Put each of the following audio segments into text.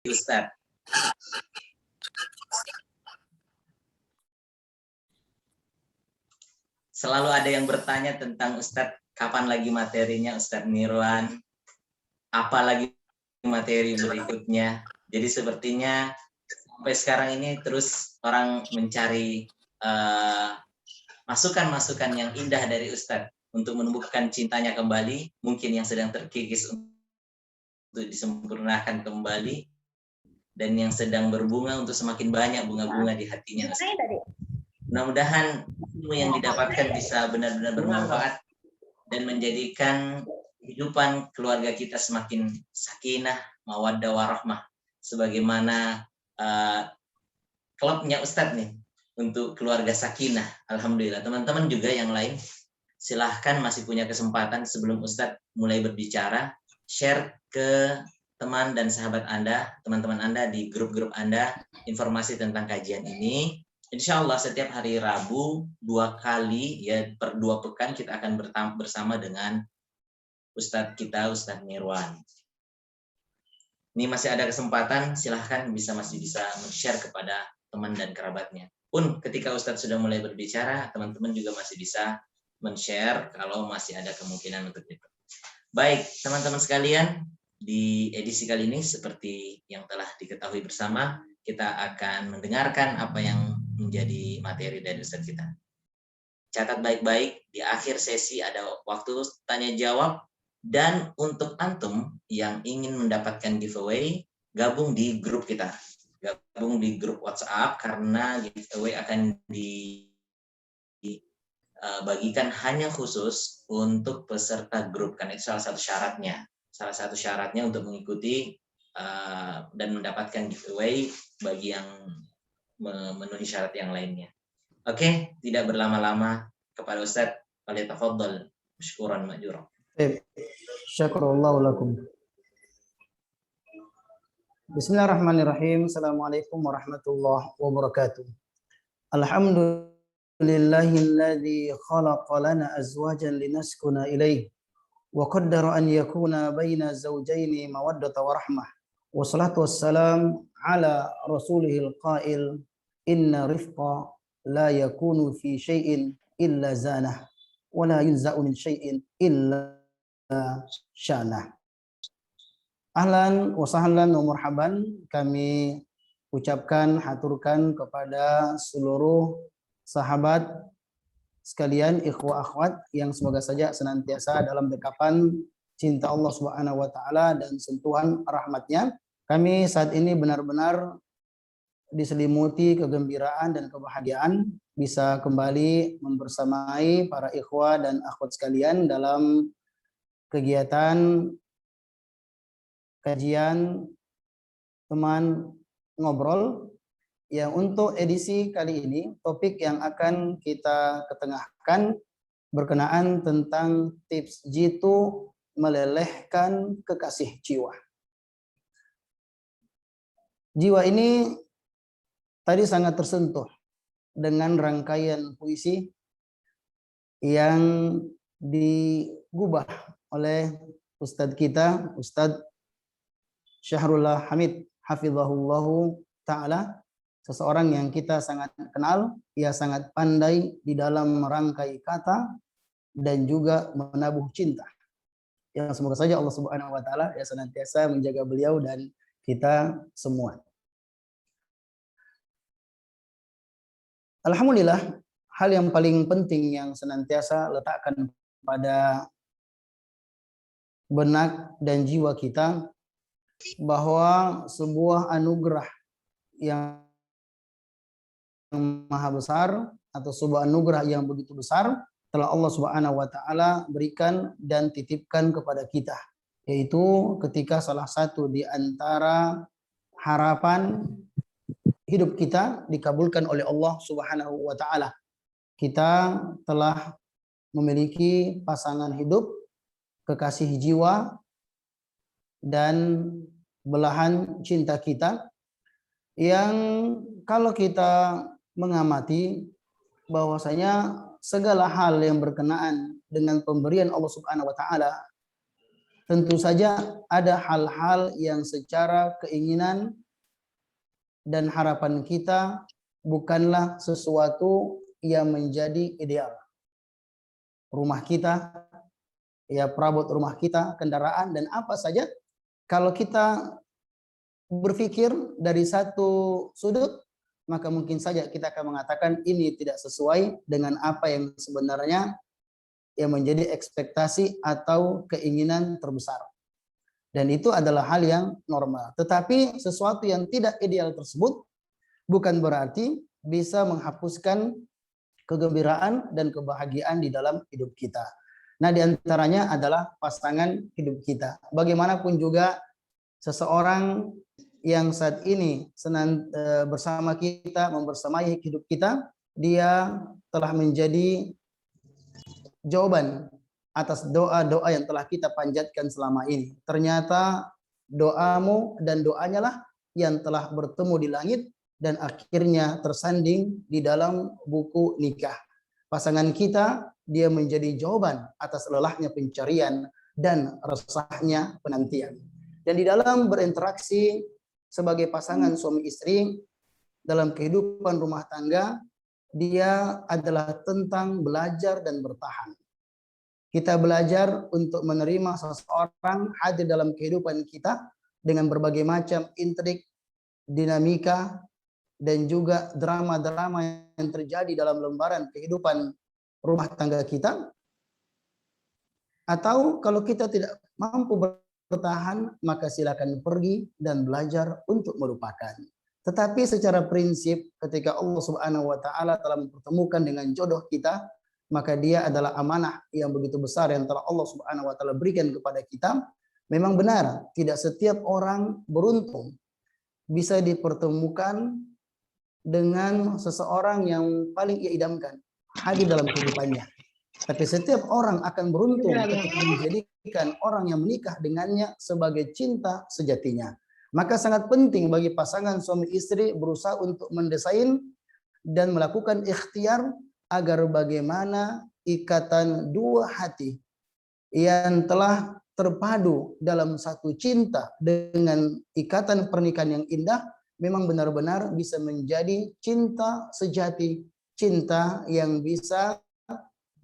Ustadz. Selalu ada yang bertanya tentang Ustadz, kapan lagi materinya Ustadz Nirwan, apa lagi materi berikutnya. Jadi sepertinya sampai sekarang ini terus orang mencari masukan-masukan yang indah dari Ustadz untuk menumbuhkan cintanya kembali, mungkin yang sedang terkikis untuk disempurnakan kembali, dan yang sedang berbunga untuk semakin banyak bunga-bunga di hatinya. Mudah-mudahan ilmu yang didapatkan bisa benar-benar bermanfaat dan menjadikan kehidupan keluarga kita semakin sakinah, mawaddah, warahmah, sebagaimana klubnya Ustadz nih untuk keluarga sakinah. Alhamdulillah. Teman-teman juga yang lain, silahkan masih punya kesempatan sebelum Ustadz mulai berbicara, share ke teman dan sahabat Anda, teman-teman Anda di grup-grup Anda, informasi tentang kajian ini. Insya Allah setiap hari Rabu 2 kali, ya per 2 pekan kita akan bersama dengan Ustadz kita, Ustadz Nirwan. Ini masih ada kesempatan, silahkan masih bisa men-share kepada teman dan kerabatnya. Pun ketika Ustadz sudah mulai berbicara, teman-teman juga masih bisa men-share kalau masih ada kemungkinan untuk itu. Baik, teman-teman sekalian, di edisi kali ini seperti yang telah diketahui bersama, kita akan mendengarkan apa yang menjadi materi dari Ustadz kita. Catat baik-baik, di akhir sesi ada waktu tanya jawab, dan untuk antum yang ingin mendapatkan giveaway, gabung di grup kita. Gabung di grup WhatsApp karena giveaway akan dibagikan hanya khusus untuk peserta grup, kan itu salah satu syaratnya. Salah satu syaratnya untuk mengikuti dan mendapatkan giveaway bagi yang memenuhi syarat yang lainnya. Oke, tidak berlama-lama, kepada Ustadz, falyatafaddal mashkuran ma'jura. Syakurallahu lakum. Bismillahirrahmanirrahim. Assalamualaikum warahmatullahi wabarakatuh. Alhamdulillahilladzi khalaqa lana azwajan linaskuna ilaih wa qaddara an yakuna baina zawjaini mawaddata wa rahmah. Wassalatu wassalam ala rasulihil qail inna rifqa la yakunu fi syai'in illa zanah wa la yunza'u min syai'in illa sya'nah. Ahlan wa sahlan wa marhaban, kami ucapkan, haturkan kepada seluruh sahabat sekalian, ikhwah akhwat yang semoga saja senantiasa dalam dekapan cinta Allah Subhanahu wa taala dan sentuhan rahmatnya. Kami saat ini benar-benar diselimuti kegembiraan dan kebahagiaan bisa kembali membersamai para ikhwah dan akhwat sekalian dalam kegiatan kajian teman ngobrol yang untuk edisi kali ini topik yang akan kita ketengahkan berkenaan tentang tips jitu melelehkan kekasih jiwa. Jiwa ini tadi sangat tersentuh dengan rangkaian puisi yang digubah oleh Ustadz kita, Ustadz Syahrullah Hamid, hafizahullahu ta'ala, seseorang yang kita sangat kenal, ia sangat pandai di dalam merangkai kata dan juga menabuh cinta. Yang semoga saja Allah Subhanahu wa taala ya senantiasa menjaga beliau dan kita semua. Alhamdulillah, hal yang paling penting yang senantiasa letakkan pada benak dan jiwa kita bahwa sebuah anugerah yang maha besar atau sebuah anugerah yang begitu besar telah Allah Subhanahu wa taala berikan dan titipkan kepada kita, yaitu ketika salah satu di antara harapan hidup kita dikabulkan oleh Allah Subhanahu wa taala. Kita telah memiliki pasangan hidup, kekasih jiwa dan belahan cinta kita yang kalau kita mengamati bahwasanya segala hal yang berkenaan dengan pemberian Allah Subhanahu wa taala tentu saja ada hal-hal yang secara keinginan dan harapan kita bukanlah sesuatu yang menjadi ideal. Rumah kita, ya perabot rumah kita, kendaraan dan apa saja, kalau kita berpikir dari satu sudut, maka mungkin saja kita akan mengatakan ini tidak sesuai dengan apa yang sebenarnya yang menjadi ekspektasi atau keinginan terbesar. Dan itu adalah hal yang normal. Tetapi sesuatu yang tidak ideal tersebut bukan berarti bisa menghapuskan kegembiraan dan kebahagiaan di dalam hidup kita. Nah, di antaranya adalah pasangan hidup kita. Bagaimanapun juga seseorang yang saat ini bersama kita, membersamai hidup kita, dia telah menjadi jawaban atas doa-doa yang telah kita panjatkan selama ini. Ternyata doamu dan doanya lah yang telah bertemu di langit dan akhirnya tersanding di dalam buku nikah. Pasangan kita, dia menjadi jawaban atas lelahnya pencarian dan resahnya penantian. Dan di dalam berinteraksi sebagai pasangan suami istri dalam kehidupan rumah tangga, dia adalah tentang belajar dan bertahan. Kita belajar untuk menerima seseorang hadir dalam kehidupan kita dengan berbagai macam intrik, dinamika, dan juga drama-drama yang terjadi dalam lembaran kehidupan rumah tangga kita. Atau kalau kita tidak mampu bertahan, maka silakan pergi dan belajar untuk melupakan. Tetapi secara prinsip ketika Allah Subhanahu wa taala telah mempertemukan dengan jodoh kita, maka dia adalah amanah yang begitu besar yang telah Allah Subhanahu wa taala berikan kepada kita. Memang benar, tidak setiap orang beruntung bisa dipertemukan dengan seseorang yang paling ia idamkan hadir dalam kehidupannya. Tapi setiap orang akan beruntung ketika menjadikan orang yang menikah dengannya sebagai cinta sejatinya. Maka sangat penting bagi pasangan suami istri berusaha untuk mendesain dan melakukan ikhtiar agar bagaimana ikatan dua hati yang telah terpadu dalam satu cinta dengan ikatan pernikahan yang indah memang benar-benar bisa menjadi cinta sejati, cinta yang bisa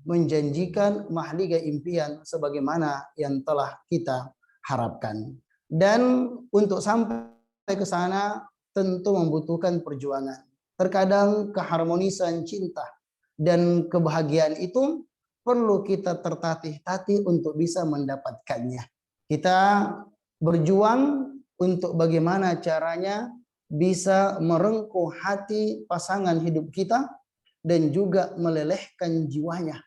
menjanjikan mahliga impian sebagaimana yang telah kita harapkan. Dan untuk sampai ke sana tentu membutuhkan perjuangan. Terkadang keharmonisan cinta dan kebahagiaan itu perlu kita tertatih-tatih untuk bisa mendapatkannya. Kita berjuang untuk bagaimana caranya bisa merengkuh hati pasangan hidup kita dan juga melelehkan jiwanya.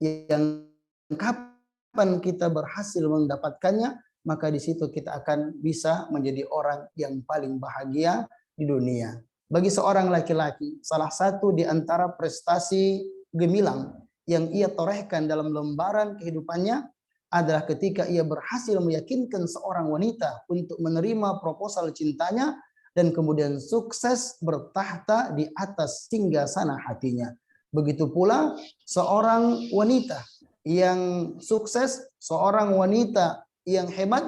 Yang kapan kita berhasil mendapatkannya, maka di situ kita akan bisa menjadi orang yang paling bahagia di dunia. Bagi seorang laki-laki, salah satu di antara prestasi gemilang yang ia torehkan dalam lembaran kehidupannya adalah ketika ia berhasil meyakinkan seorang wanita untuk menerima proposal cintanya dan kemudian sukses bertahta di atas singgasana hatinya. Begitu pula seorang wanita yang sukses, seorang wanita yang hebat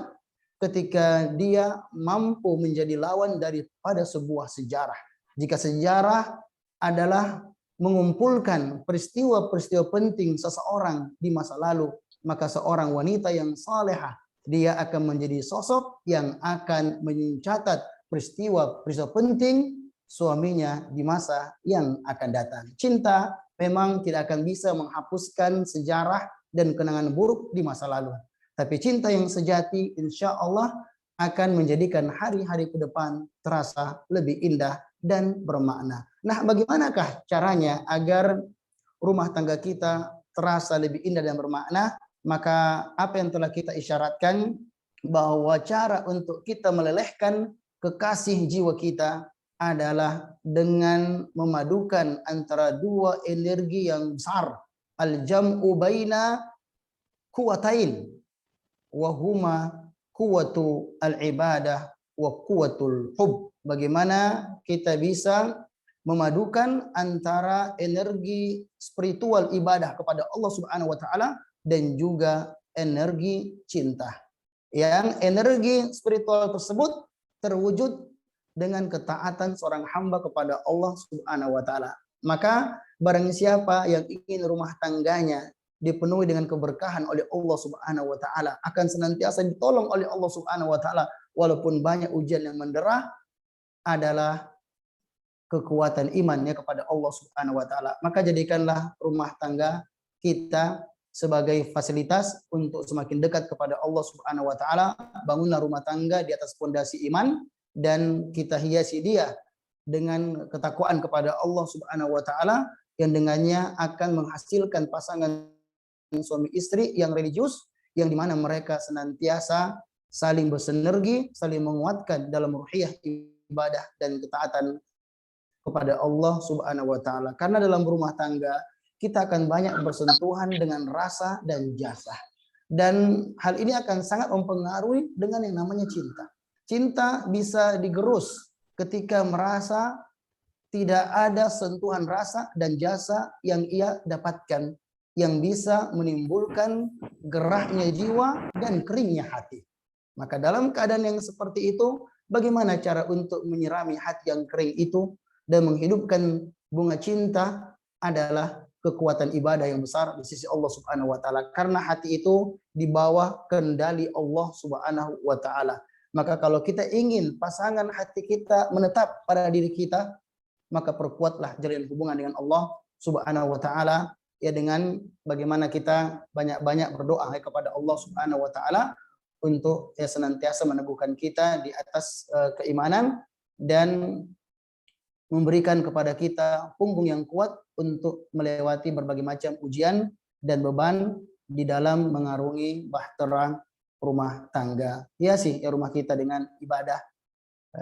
ketika dia mampu menjadi lawan daripada sebuah sejarah. Jika sejarah adalah mengumpulkan peristiwa-peristiwa penting seseorang di masa lalu, maka seorang wanita yang salehah, dia akan menjadi sosok yang akan mencatat peristiwa-peristiwa penting suaminya di masa yang akan datang. Cinta memang tidak akan bisa menghapuskan sejarah dan kenangan buruk di masa lalu. Tapi cinta yang sejati insya Allah akan menjadikan hari-hari ke depan terasa lebih indah dan bermakna. Nah, bagaimanakah caranya agar rumah tangga kita terasa lebih indah dan bermakna? Maka apa yang telah kita isyaratkan bahwa cara untuk kita melelehkan kekasih jiwa kita adalah dengan memadukan antara dua energi yang besar. Al-jam'u baina kuwatain wa huma kuwatu al-ibadah wa kuwatul hub. Bagaimana kita bisa memadukan antara energi spiritual ibadah kepada Allah Subhanahu wa taala dan juga energi cinta. yang energi spiritual tersebut terwujud dengan ketaatan seorang hamba kepada Allah Subhanahu wa taala. Maka barang siapa yang ingin rumah tangganya dipenuhi dengan keberkahan oleh Allah Subhanahu wa taala, akan senantiasa ditolong oleh Allah Subhanahu wa taala walaupun banyak ujian yang menderah, adalah kekuatan imannya kepada Allah Subhanahu wa taala. Maka jadikanlah rumah tangga kita sebagai fasilitas untuk semakin dekat kepada Allah Subhanahu wa taala. Bangunlah rumah tangga di atas fondasi iman dan kita hiasi dia dengan ketakwaan kepada Allah Subhanahu wa taala yang dengannya akan menghasilkan pasangan suami istri yang religius, yang dimana mereka senantiasa saling bersinergi, saling menguatkan dalam ruhiyah ibadah dan ketaatan kepada Allah Subhanahu wa taala. Karena dalam rumah tangga kita akan banyak bersentuhan dengan rasa dan jasa. Dan hal ini akan sangat mempengaruhi dengan yang namanya cinta. Cinta bisa digerus ketika merasa tidak ada sentuhan rasa dan jasa yang ia dapatkan, yang bisa menimbulkan gerahnya jiwa dan keringnya hati. Maka dalam keadaan yang seperti itu, bagaimana cara untuk menyirami hati yang kering itu dan menghidupkan bunga cinta adalah kekuatan ibadah yang besar di sisi Allah Subhanahu wa taala, karena hati itu di bawah kendali Allah Subhanahu wa taala. Maka kalau kita ingin pasangan hati kita menetap pada diri kita, maka perkuatlah jalin hubungan dengan Allah Subhanahu wa taala ya, dengan bagaimana kita banyak-banyak berdoa kepada Allah Subhanahu wa taala untuk ya senantiasa meneguhkan kita di atas keimanan dan memberikan kepada kita punggung yang kuat untuk melewati berbagai macam ujian dan beban di dalam mengarungi bahtera rumah tangga. Ya sih, ya rumah kita dengan ibadah,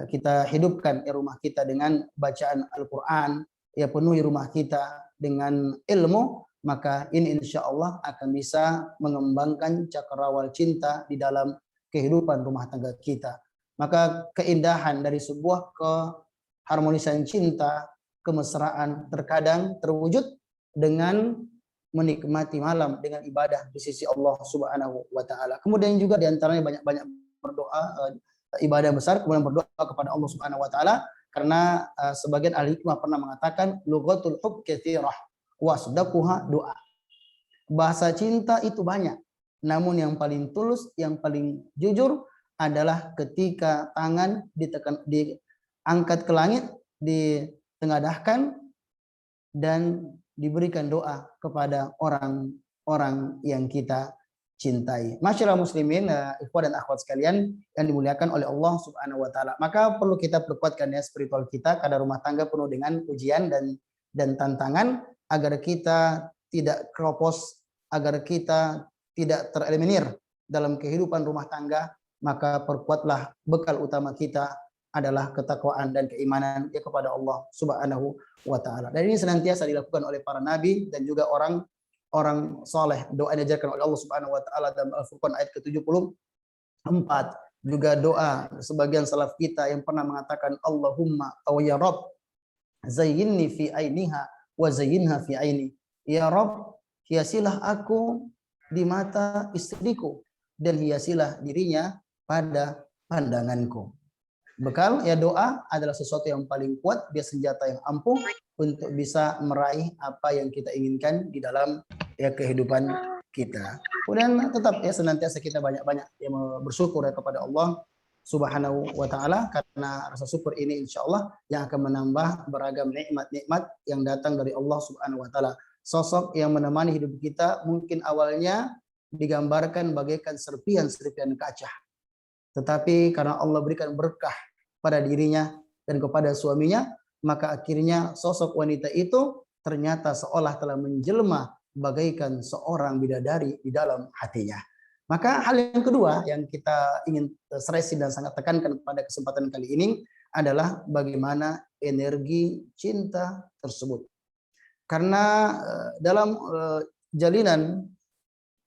kita hidupkan ya rumah kita dengan bacaan Al-Quran, ya penuhi rumah kita dengan ilmu, maka ini insya Allah akan bisa mengembangkan cakrawala cinta di dalam kehidupan rumah tangga kita. Maka keindahan dari sebuah harmonisan cinta, kemesraan terkadang terwujud dengan menikmati malam dengan ibadah di sisi Allah Subhanahu wa taala. Kemudian juga diantaranya banyak-banyak berdoa, ibadah besar, kemudian berdoa kepada Allah Subhanahu wa taala, karena sebagian ahli hikmah pernah mengatakan lughatul hub katsirah wa sadaqaha doa. Bahasa cinta itu banyak, namun yang paling tulus, yang paling jujur adalah ketika tangan diangkat ke langit, ditengadahkan dan diberikan doa kepada orang-orang yang kita cintai. Masyaallah muslimin, ikhwan dan akhwat sekalian yang dimuliakan oleh Allah Subhanahu wa taala. Maka perlu kita perkuatkan ya spiritual kita, karena rumah tangga penuh dengan ujian dan tantangan, agar kita tidak keropos, agar kita tidak tereliminir dalam kehidupan rumah tangga. Maka perkuatlah bekal utama kita adalah ketakwaan dan keimanan ya kepada Allah Subhanahu wa taala. Dan ini senantiasa dilakukan oleh para nabi dan juga orang saleh. Doa yang diajarkan oleh Allah Subhanahu wa taala dalam Al-Furqan ayat ke-74. Juga doa sebagian salaf kita yang pernah mengatakan Allahumma aw ya Rabb zayyinni fi ainiha wa zayyinha fi aini. Ya Rabb, hiasilah aku di mata istriku dan hiasilah dirinya pada pandanganku. Bekal ya doa adalah sesuatu yang paling kuat, dia senjata yang ampuh untuk bisa meraih apa yang kita inginkan di dalam ya kehidupan kita. Kemudian tetap ya senantiasa kita banyak-banyak ya bersyukur ya kepada Allah Subhanahu wa taala, karena rasa syukur ini insya Allah yang akan menambah beragam nikmat-nikmat yang datang dari Allah Subhanahu wa taala. Sosok yang menemani hidup kita mungkin awalnya digambarkan bagaikan serpihan-serpihan kaca. Tetapi karena Allah berikan berkah pada dirinya dan kepada suaminya, maka akhirnya sosok wanita itu ternyata seolah telah menjelma bagaikan seorang bidadari di dalam hatinya. Maka hal yang kedua yang kita ingin stresi dan sangat tekankan pada kesempatan kali ini adalah bagaimana energi cinta tersebut. Karena dalam jalinan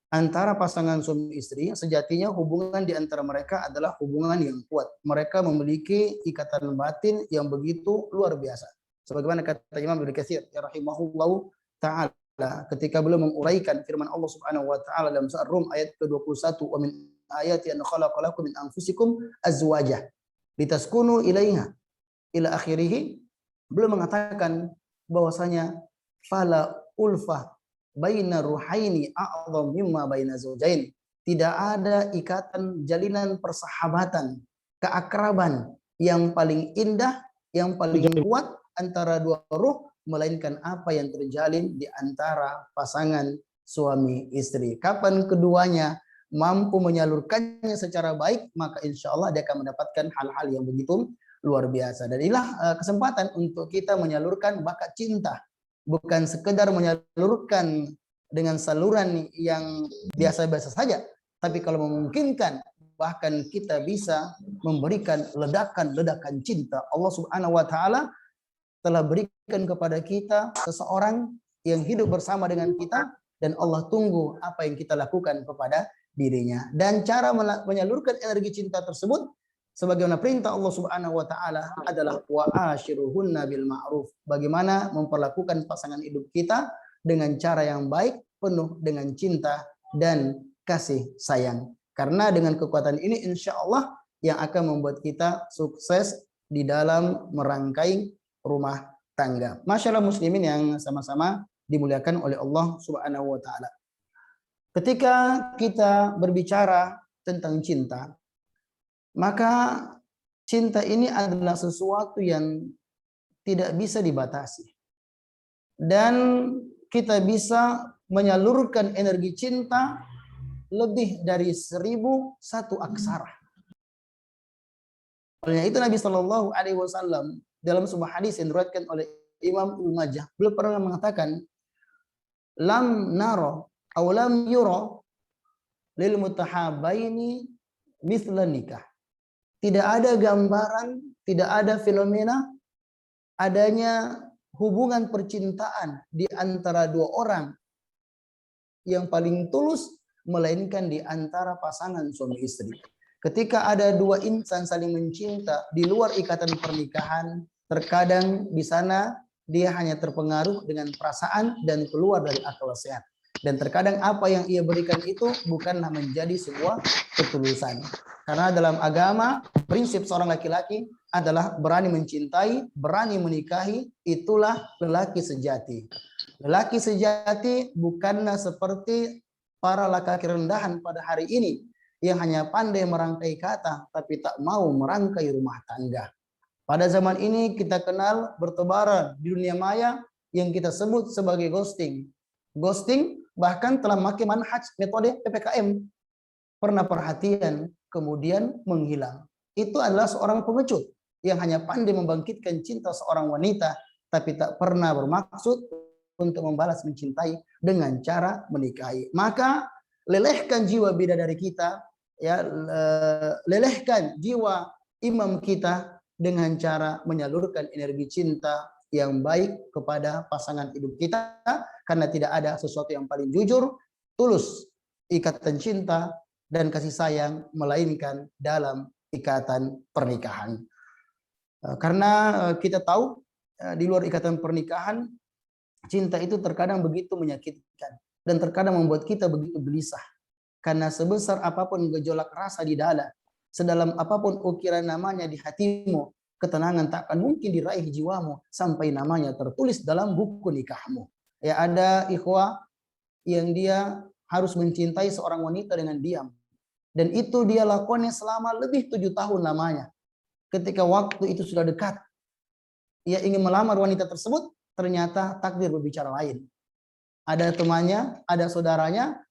antara pasangan suami istri, sejatinya hubungan di antara mereka adalah hubungan yang kuat. Mereka memiliki ikatan batin yang begitu luar biasa. Sebagaimana kata Imam Ibnu Katsir ya rahimahullahu taala ketika beliau menguraikan firman Allah Subhanahu wa taala dalam surah Rum ayat ke-21, "Wa min ayati an khalaqalakum min anfusikum azwaja litaskunu ilaiha ila akhirih. Belum mengatakan bahwasanya fala ulfah baina ruhaini a'dham mimma baina zawjain. Tidak ada ikatan jalinan persahabatan, keakraban yang paling indah, yang paling kuat antara dua ruh, melainkan apa yang terjalin di antara pasangan suami istri. Kapan keduanya mampu menyalurkannya secara baik, maka insya Allah dia akan mendapatkan hal-hal yang begitu luar biasa. Dan inilah kesempatan untuk kita menyalurkan bakat cinta, bukan sekedar menyalurkan dengan saluran yang biasa-biasa saja, tapi kalau memungkinkan bahkan kita bisa memberikan ledakan-ledakan cinta. Allah Subhanahu wa taala telah berikan kepada kita seseorang yang hidup bersama dengan kita, dan Allah tunggu apa yang kita lakukan kepada dirinya. Dan cara menyalurkan energi cinta tersebut sebagaimana perintah Allah Subhanahu wa taala adalah wa ashiruhunna bil ma'ruf. Bagaimana memperlakukan pasangan hidup kita dengan cara yang baik, penuh dengan cinta dan kasih sayang. Karena dengan kekuatan ini insya Allah yang akan membuat kita sukses di dalam merangkai rumah tangga. Masyaallah muslimin yang sama-sama dimuliakan oleh Allah Subhanahu wa taala. Ketika kita berbicara tentang cinta, maka cinta ini adalah sesuatu yang tidak bisa dibatasi. Dan kita bisa menyalurkan energi cinta lebih dari 1001 aksara. Oleh itu Nabi Shallallahu Alaihi Wasallam dalam sebuah hadis yang diriwayatkan oleh Imam Ibnu Majah, beliau pernah mengatakan, lam naro aw lam yuro lil mutahabaini mithla nikah. Tidak ada gambaran, tidak ada fenomena adanya hubungan percintaan di antara dua orang yang paling tulus melainkan di antara pasangan suami istri. Ketika ada dua insan saling mencinta di luar ikatan pernikahan, terkadang di sana dia hanya terpengaruh dengan perasaan dan keluar dari akal sehat. Dan terkadang apa yang ia berikan itu bukanlah menjadi sebuah ketulusan. Karena dalam agama, prinsip seorang laki-laki adalah berani mencintai, berani menikahi, itulah lelaki sejati. Lelaki sejati bukanlah seperti para laki-laki rendahan pada hari ini yang hanya pandai merangkai kata tapi tak mau merangkai rumah tangga. Pada zaman ini kita kenal bertebaran di dunia maya yang kita sebut sebagai ghosting. Ghosting bahkan telah memakai manhaj metode PPKM. Pernah perhatian kemudian menghilang. Itu adalah seorang pengecut yang hanya pandai membangkitkan cinta seorang wanita tapi tak pernah bermaksud untuk membalas mencintai dengan cara menikahi. Maka lelehkan jiwa bidadari kita, ya, lelehkan jiwa imam kita dengan cara menyalurkan energi cinta yang baik kepada pasangan hidup kita, karena tidak ada sesuatu yang paling jujur, tulus ikatan cinta dan kasih sayang melainkan dalam ikatan pernikahan. Karena kita tahu di luar ikatan pernikahan cinta itu terkadang begitu menyakitkan dan terkadang membuat kita begitu gelisah. Karena sebesar apapun gejolak rasa di dada, sedalam apapun ukiran namanya di hatimu, ketenangan tak akan mungkin diraih jiwamu sampai namanya tertulis dalam buku nikahmu. Ya, ada ikhwah yang dia harus mencintai seorang wanita dengan diam. Dan itu dia lakukannya selama lebih 7 tahun lamanya. Ketika waktu itu sudah dekat, ia ingin melamar wanita tersebut, ternyata takdir berbicara lain. Ada temannya, ada saudaranya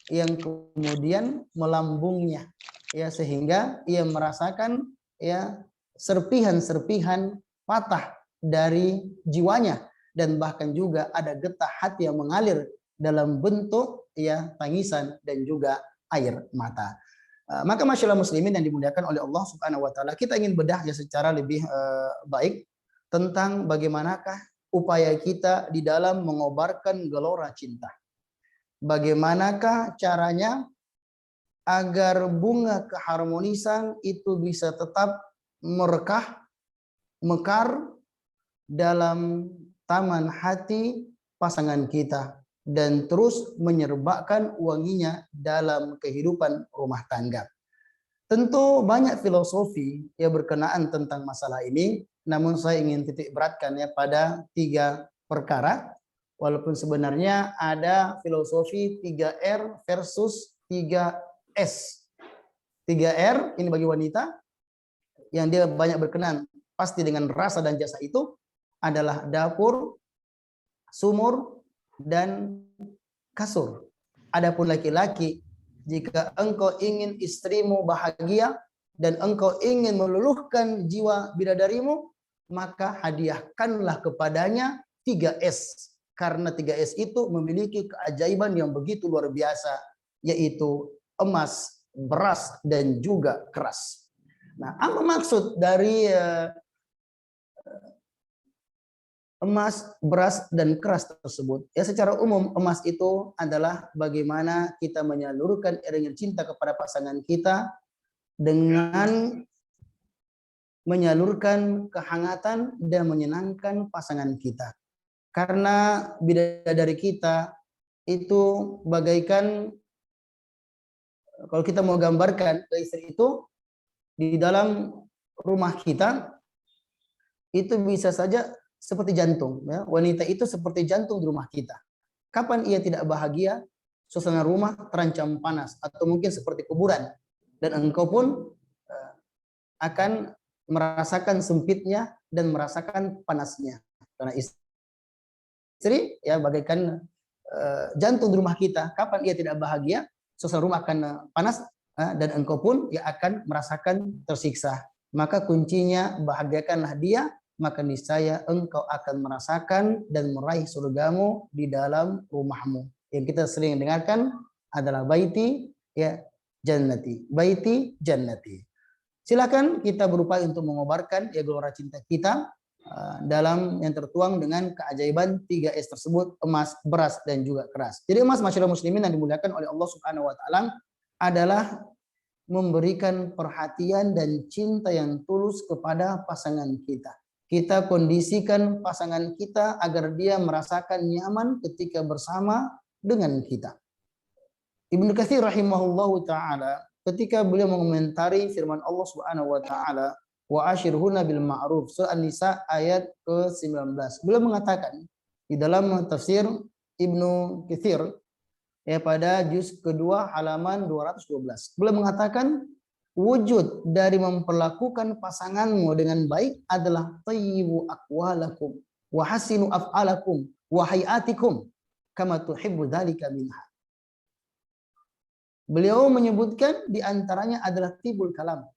yang kemudian melambungnya, ya, sehingga ia merasakan, ya, serpihan-serpihan patah dari jiwanya, dan bahkan juga ada getah hati yang mengalir dalam bentuk, ya, tangisan dan juga air mata. Maka masyaallah muslimin yang dimuliakan oleh Allah Subhanahu wa taala, kita ingin bedah ya secara lebih baik tentang bagaimanakah upaya kita di dalam mengobarkan gelora cinta. Bagaimanakah caranya agar bunga keharmonisan itu bisa tetap merekah, mekar dalam taman hati pasangan kita. dan terus menyerbakan wanginya dalam kehidupan rumah tangga. Tentu banyak filosofi yang berkenaan tentang masalah ini, namun saya ingin titik beratkan ya pada 3 perkara. Walaupun sebenarnya ada filosofi 3R versus 3S. 3R ini bagi wanita yang dia banyak berkenan pasti dengan rasa dan jasa itu adalah dapur, sumur, dan kasur. Adapun laki-laki, jika engkau ingin istrimu bahagia dan engkau ingin meluluhkan jiwa bidadarimu, maka hadiahkanlah kepadanya 3S. Karena 3S itu memiliki keajaiban yang begitu luar biasa, yaitu emas, beras, dan juga keras. Nah, apa maksud dari emas, beras, dan keras tersebut? Ya, secara umum emas itu adalah bagaimana kita menyalurkan iringin cinta kepada pasangan kita dengan menyalurkan kehangatan dan menyenangkan pasangan kita. Karena bidadari kita itu bagaikan, kalau kita mau gambarkan ke istri itu, di dalam rumah kita itu bisa saja seperti jantung. Ya. Wanita itu seperti jantung di rumah kita. Kapan ia tidak bahagia, suasana rumah terancam panas atau mungkin seperti kuburan. Dan engkau pun akan merasakan sempitnya dan merasakan panasnya. Karena istri ya bagaikan jantung di rumah kita. Kapan ia tidak bahagia, suasana rumah akan panas dan engkau pun ya akan merasakan tersiksa. Maka kuncinya bahagiakanlah dia, maka niscaya engkau akan merasakan dan meraih surgamu di dalam rumahmu. Yang kita sering dengarkan adalah baiti ya jannati, baiti jannati. Silakan kita berupaya untuk mengobarkan ya gelora cinta kita dalam yang tertuang dengan keajaiban 3S tersebut, emas, beras, dan juga keras. Jadi emas, masyarakat muslimin yang dimuliakan oleh Allah Subhanahu wa taala, adalah memberikan perhatian dan cinta yang tulus kepada pasangan kita. Kita kondisikan pasangan kita agar dia merasakan nyaman ketika bersama dengan kita. Ibnu Katsir rahimahullahu taala ketika beliau mengomentari firman Allah Subhanahu wa taala, wa asyirhunna bil ma'ruf, surah An-Nisa ayat ke-19. Beliau mengatakan di dalam tafsir Ibnu Katsir ya pada juz kedua halaman 212. Beliau mengatakan wujud dari memperlakukan pasanganmu dengan baik adalah thayyibu aqwalakum wa hasinu af'alakum wa hayatikum kama tuhibbu dzalika minha. Beliau menyebutkan di antaranya adalah tibul kalam.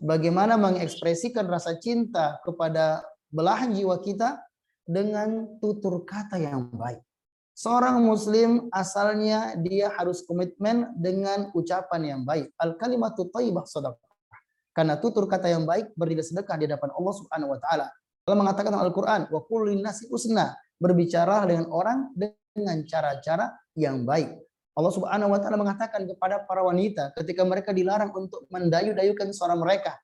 Bagaimana mengekspresikan rasa cinta kepada belahan jiwa kita dengan tutur kata yang baik. Seorang muslim asalnya dia harus komitmen dengan ucapan yang baik. Al-kalimatu thayyibah shadaqah. Karena tutur kata yang baik bernilai sedekah di hadapan Allah Subhanahu wa taala. Allah mengatakan dalam Al-Qur'an, wa qul linnasi husna, berbicara dengan orang dengan cara-cara yang baik. Allah Subhanahu wa taala mengatakan kepada para wanita ketika mereka dilarang untuk mendayu-dayukan suara mereka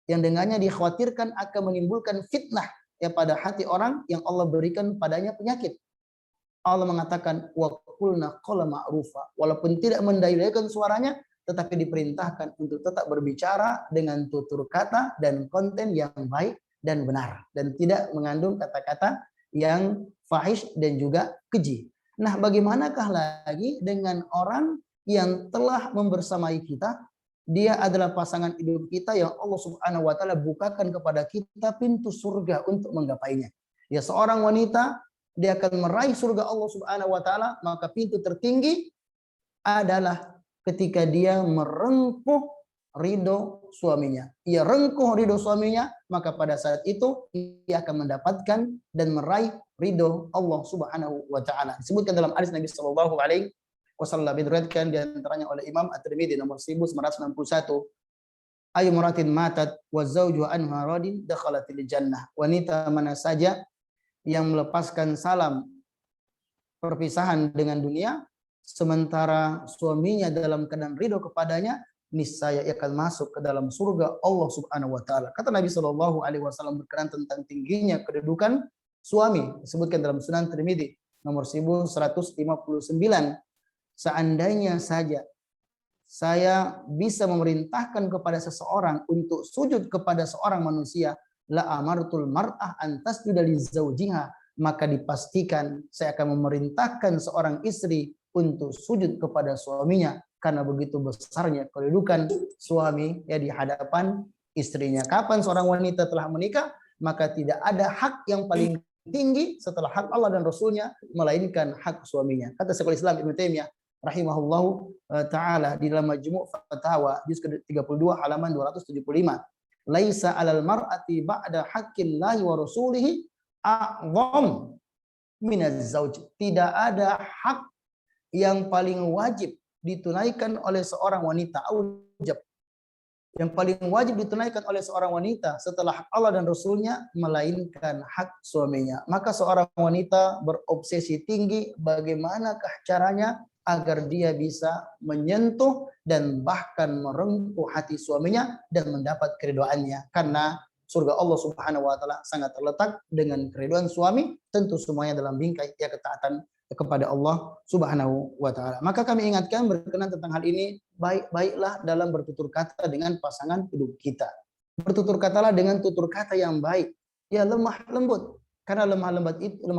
yang dengannya dikhawatirkan akan menimbulkan fitnah ya pada hati orang yang Allah berikan padanya penyakit. Allah mengatakan wa qulna qawlan ma'rufa, walaupun tidak mendayu-dayukan suaranya tetapi diperintahkan untuk tetap berbicara dengan tutur kata dan konten yang baik dan benar dan tidak mengandung kata-kata yang fahish dan juga keji. Nah, bagaimanakah lagi dengan orang yang telah membersamai kita? Dia adalah pasangan hidup kita yang Allah Subhanahu wa taala bukakan kepada kita pintu surga untuk menggapainya. Ya, seorang wanita dia akan meraih surga Allah Subhanahu wa taala, maka pintu tertinggi adalah ketika dia merengkuh ridho suaminya. Ia rengkuh ridho suaminya, maka pada saat itu ia akan mendapatkan dan meraih ridho Allah Subhanahu wa taala. Disebutkan dalam hadis Nabi sallallahu alaihi wasallam, diriwayatkan di antaranya oleh Imam At-Tirmidzi nomor 1961. Ayu maratin matat wa zawjuha anha radin dakhalatil jannah. Wanita mana saja yang melepaskan salam perpisahan dengan dunia sementara suaminya dalam keadaan ridho kepadanya, niscaya ia akan masuk ke dalam surga Allah Subhanahu wa taala. Kata Nabi sallallahu alaihi wasallam berkenaan tentang tingginya kedudukan suami, disebutkan dalam Sunan Tirmidzi nomor 1159. Seandainya saja saya bisa memerintahkan kepada seseorang untuk sujud kepada seorang manusia, la amartul mar'ah an tasjuda li zaujiha, maka dipastikan saya akan memerintahkan seorang istri untuk sujud kepada suaminya, karena begitu besarnya kedudukan suami ya di hadapan istrinya. Kapan seorang wanita telah menikah, maka tidak ada hak yang paling tinggi setelah hak Allah dan Rasulnya melainkan hak suaminya. Kata Syekhul Islam Ibnu Taimiyah rahimahullahu taala di dalam Majmu' Fatawa juz ke-32 halaman 275, laisa 'alal mar'ati ba'da haqqillahi wa rasulihi a'zam minaz zauj. Tidak ada hak yang paling wajib ditunaikan oleh seorang wanita, aujab, yang paling wajib ditunaikan oleh seorang wanita setelah hak Allah dan Rasulnya melainkan hak suaminya. Maka seorang wanita berobsesi tinggi bagaimanakah caranya agar dia bisa menyentuh dan bahkan merengkuh hati suaminya dan mendapat keridhaannya, karena surga Allah Subhanahu wa taala sangat terletak dengan keridhaan suami, tentu semuanya dalam bingkai ya ketaatan kepada Allah Subhanahu wa taala. Maka kami ingatkan berkenan tentang hal ini, baik-baiklah dalam bertutur kata dengan pasangan hidup kita. Bertutur katalah dengan tutur kata yang baik, ya lemah lembut. Karena lemah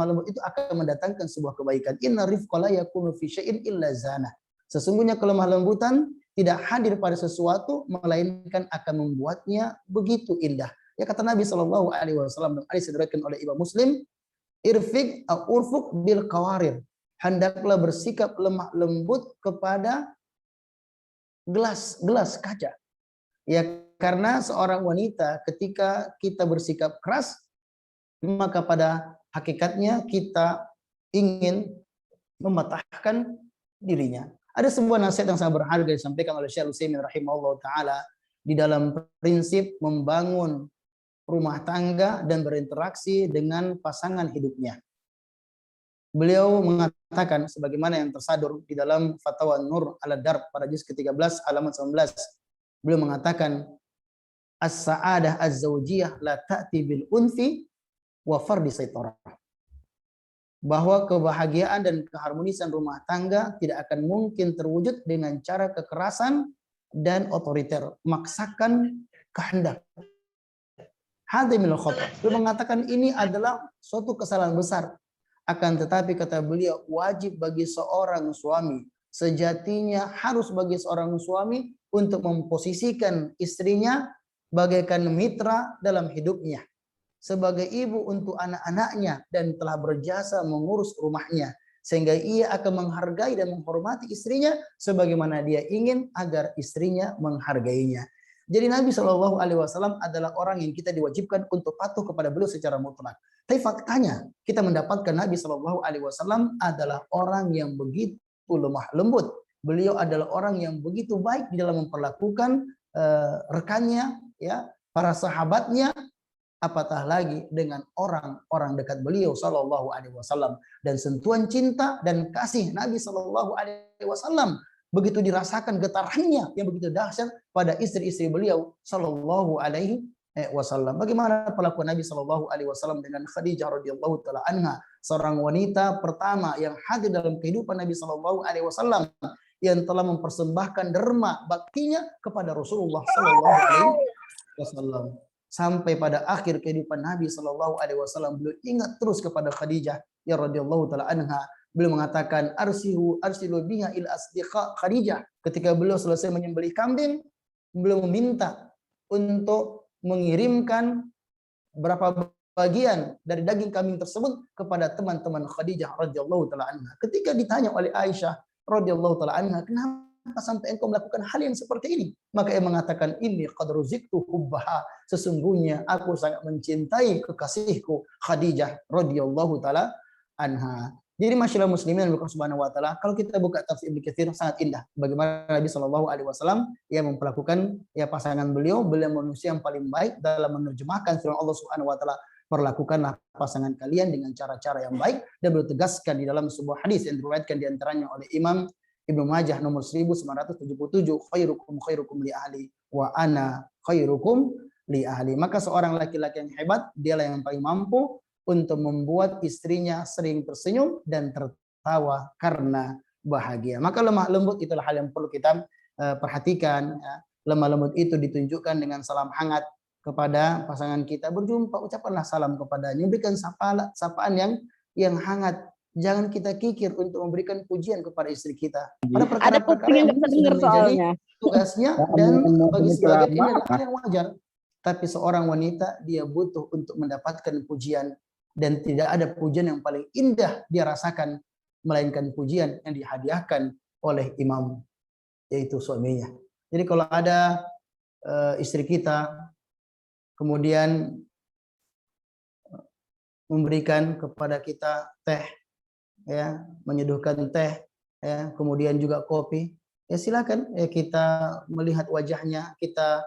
lembut itu akan mendatangkan sebuah kebaikan. Inna rifqa la yakunu fi syai'in illa zana. Sesungguhnya kelemah lembutan tidak hadir pada sesuatu melainkan akan membuatnya begitu indah. Ya kata Nabi Shallallahu alaihi wasallam dalam hadis diriwayatkan oleh Imam Muslim, irfik urfuk bil qawarir, hendaklah bersikap lemah lembut kepada gelas kaca. Ya karena seorang wanita ketika kita bersikap keras, maka pada hakikatnya kita ingin mematahkan dirinya. Ada sebuah nasihat yang sangat berharga disampaikan oleh Syekh Utsaimin rahimahullah taala di dalam prinsip membangun rumah tangga dan berinteraksi dengan pasangan hidupnya. Beliau mengatakan sebagaimana yang tersadur di dalam Fatwa Nur al-Darb pada juz ke-13 halaman 19. Beliau mengatakan as-sa'adah az-zawjiyah la ta'ti bil unfi wa fardi saitarah. Bahwa kebahagiaan dan keharmonisan rumah tangga tidak akan mungkin terwujud dengan cara kekerasan dan otoriter, memaksakan kehendak. Hadimil khata. Beliau mengatakan ini adalah suatu kesalahan besar. Akan tetapi kata beliau, wajib bagi seorang suami, sejatinya harus bagi seorang suami untuk memposisikan istrinya bagaikan mitra dalam hidupnya, sebagai ibu untuk anak-anaknya, dan telah berjasa mengurus rumahnya, sehingga ia akan menghargai dan menghormati istrinya sebagaimana dia ingin agar istrinya menghargainya. Jadi Nabi Shallallahu Alaihi Wasallam adalah orang yang kita diwajibkan untuk patuh kepada beliau secara mutlak. Tapi faktanya kita mendapatkan Nabi Shallallahu Alaihi Wasallam adalah orang yang begitu lemah lembut. Beliau adalah orang yang begitu baik di dalam memperlakukan rekannya, ya, para sahabatnya, apatah lagi dengan orang-orang dekat beliau Shallallahu Alaihi Wasallam. Dan sentuhan cinta dan kasih Nabi Shallallahu Alaihi Wasallam begitu dirasakan getarannya yang begitu dahsyat pada istri-istri beliau Shallallahu Alaihi Wasallam. Bagaimana perlakuan Nabi Shallallahu Alaihi Wasallam dengan Khadijah radhiyallahu taala anha, seorang wanita pertama yang hadir dalam kehidupan Nabi Shallallahu Alaihi Wasallam, yang telah mempersembahkan derma baktinya kepada Rasulullah Shallallahu Alaihi Wasallam. Sampai pada akhir kehidupan Nabi Shallallahu Alaihi Wasallam, beliau ingat terus kepada Khadijah ya radhiyallahu taala anha. Beliau mengatakan arsilu biha il asdiqa Khadijah. Ketika beliau selesai menyembelih kambing, beliau meminta untuk mengirimkan berapa bagian dari daging kambing tersebut kepada teman-teman Khadijah radhiyallahu taala anha. Ketika ditanya oleh Aisyah radhiyallahu taala anha, kenapa sampai engkau melakukan hal yang seperti ini? Maka ia mengatakan, inni qad ruziktu hubbaha, sesungguhnya aku sangat mencintai kekasihku Khadijah radhiyallahu taala anha. Jadi masyaallah muslimin Allah Subhanahu wa taala, kalau kita buka tafsir Ibnu Katsir sangat indah bagaimana Nabi Shallallahu alaihi wasallam yang memperlakukan ya pasangan beliau manusia yang paling baik dalam menerjemahkan firman Allah Subhanahu wa taala, perlakukanlah pasangan kalian dengan cara-cara yang baik, dan beliau tegaskan di dalam sebuah hadis yang diriwayatkan di antaranya oleh Imam Ibnu Majah nomor 1977, khairukum li ahli wa ana khairukum li ahli. Maka seorang laki-laki yang hebat, dialah yang paling mampu untuk membuat istrinya sering tersenyum dan tertawa karena bahagia. Maka lemah lembut itulah hal yang perlu kita perhatikan. Ya. Lemah lembut itu ditunjukkan dengan salam hangat kepada pasangan kita. Berjumpa, ucapkanlah salam kepadanya, berikan sapaan yang hangat. Jangan kita kikir untuk memberikan pujian kepada istri kita. Pada perkara-perkara yang sudah menjadi tugasnya dan bagi sebagian ini adalah hal yang wajar. Tapi seorang wanita dia butuh untuk mendapatkan pujian, dan tidak ada pujian yang paling indah dia rasakan melainkan pujian yang dihadiahkan oleh imam, yaitu suaminya. Jadi kalau ada istri kita kemudian memberikan kepada kita teh, ya, menyeduhkan teh, ya, kemudian juga kopi, ya silakan, ya, kita melihat wajahnya, kita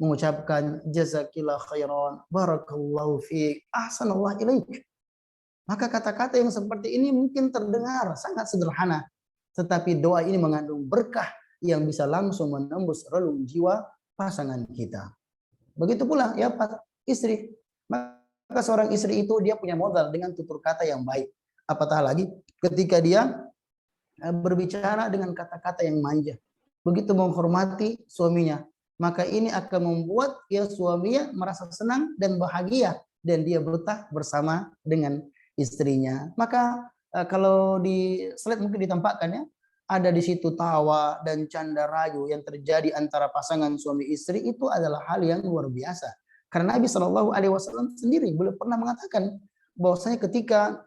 mengucapkan jazakillah khairan, barakallahu fiik, ahsanallah ilaik. Maka kata-kata yang seperti ini mungkin terdengar sangat sederhana, tetapi doa ini mengandung berkah yang bisa langsung menembus relung jiwa pasangan kita. Begitu pula ya istri. Maka seorang istri itu dia punya modal dengan tutur kata yang baik. Apatah lagi ketika dia berbicara dengan kata-kata yang manja, begitu menghormati suaminya, maka ini akan membuat ya suaminya merasa senang dan bahagia, dan dia betah bersama dengan istrinya. Maka kalau di slide mungkin ditampakkan ya, ada di situ tawa dan canda rayu yang terjadi antara pasangan suami istri, itu adalah hal yang luar biasa. Karena Nabi Shallallahu Alaihi Wasallam sendiri beliau pernah mengatakan bahwasanya ketika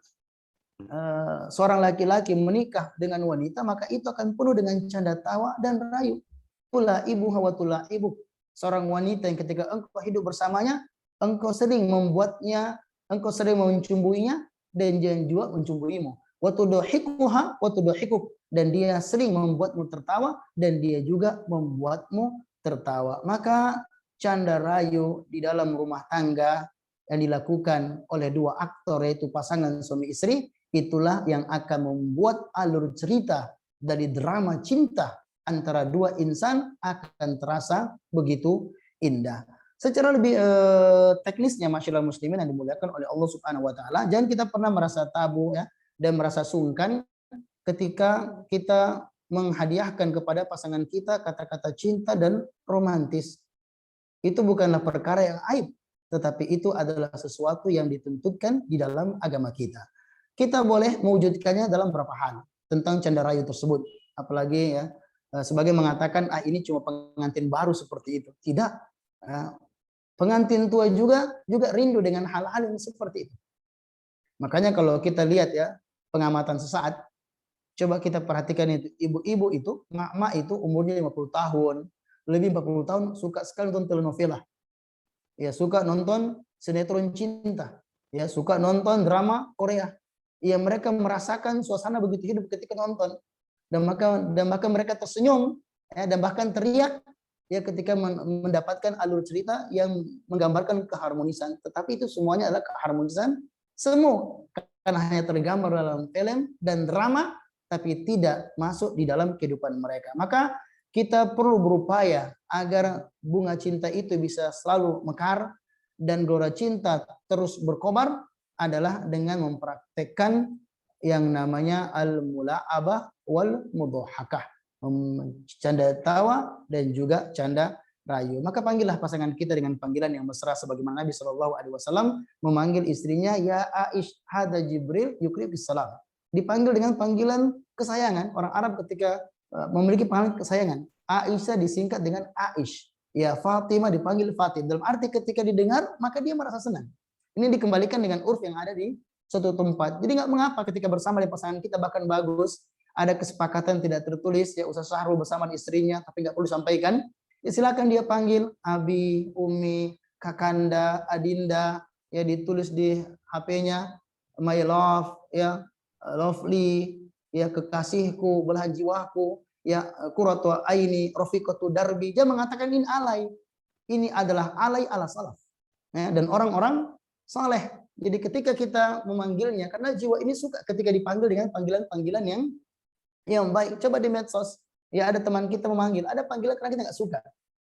seorang laki-laki menikah dengan wanita, maka itu akan penuh dengan canda tawa dan rayu. Pula ibu hawatullah ibu, seorang wanita yang ketika engkau hidup bersamanya, engkau sering membuatnya, engkau sering mencumbuinya, dan dia juga mencumbuimu. Watudohikuha watudohikuk, dan dia sering membuatmu tertawa, dan dia juga membuatmu tertawa. Maka canda rayu di dalam rumah tangga yang dilakukan oleh dua aktor, yaitu pasangan suami istri, itulah yang akan membuat alur cerita dari drama cinta antara dua insan akan terasa begitu indah. Secara lebih teknisnya, masyaallah muslimin yang dimuliakan oleh Allah Subhanahu wa taala, jangan kita pernah merasa tabu ya dan merasa sungkan ketika kita menghadiahkan kepada pasangan kita kata-kata cinta dan romantis. Itu bukanlah perkara yang aib, tetapi itu adalah sesuatu yang ditentukan di dalam agama kita. Kita boleh mewujudkannya dalam beberapa hal tentang canda rayu tersebut. Apalagi ya, sebagai mengatakan ini cuma pengantin baru seperti itu. Tidak. Pengantin tua juga rindu dengan hal-hal yang seperti itu. Makanya kalau kita lihat ya, pengamatan sesaat, coba kita perhatikan itu, ibu-ibu itu, mak-mak itu umurnya 50 tahun, lebih 40 tahun, suka sekali nonton telenovela. Ya, suka nonton sinetron cinta. Ya, suka nonton drama Korea. Ya, mereka merasakan suasana begitu hidup ketika nonton. Dan maka mereka tersenyum ya, dan bahkan teriak ya ketika mendapatkan alur cerita yang menggambarkan keharmonisan. Tetapi itu semuanya adalah keharmonisan semu, karena hanya tergambar dalam film dan drama, tapi tidak masuk di dalam kehidupan mereka. Maka kita perlu berupaya agar bunga cinta itu bisa selalu mekar dan gelora cinta terus berkobar, adalah dengan mempraktekkan yang namanya al-mula'abah wal mudhahakah, canda tawa dan juga canda rayu. Maka panggillah pasangan kita dengan panggilan yang mesra, sebagaimana Nabi Shallallahu Alaihi Wasallam memanggil istrinya, ya Aish, hada Jibril yukri bisalam. Dipanggil dengan panggilan kesayangan. Orang Arab ketika memiliki panggilan kesayangan. Aisyah disingkat dengan Aish. Ya, Fatimah dipanggil Fatim. Dalam arti ketika didengar, maka dia merasa senang. Ini dikembalikan dengan urf yang ada di suatu tempat. Jadi nggak mengapa ketika bersama dengan pasangan kita, bahkan bagus, ada kesepakatan tidak tertulis, ya Ustaz Syahrul bersama istrinya, tapi nggak perlu sampaikan. Ya silakan dia panggil Abi, Umi, Kakanda, Adinda, ya ditulis di HP-nya, my love, ya lovely, ya kekasihku, belahan jiwaku, ya qurratu aini, rafiqatu darbi. Dia mengatakan ini alay. Ini adalah alay ala salaf. Ya, dan orang-orang saleh. Jadi ketika kita memanggilnya, karena jiwa ini suka ketika dipanggil dengan panggilan-panggilan yang baik. Coba di medsos, ya ada teman kita memanggil, ada panggilan karena kita nggak suka.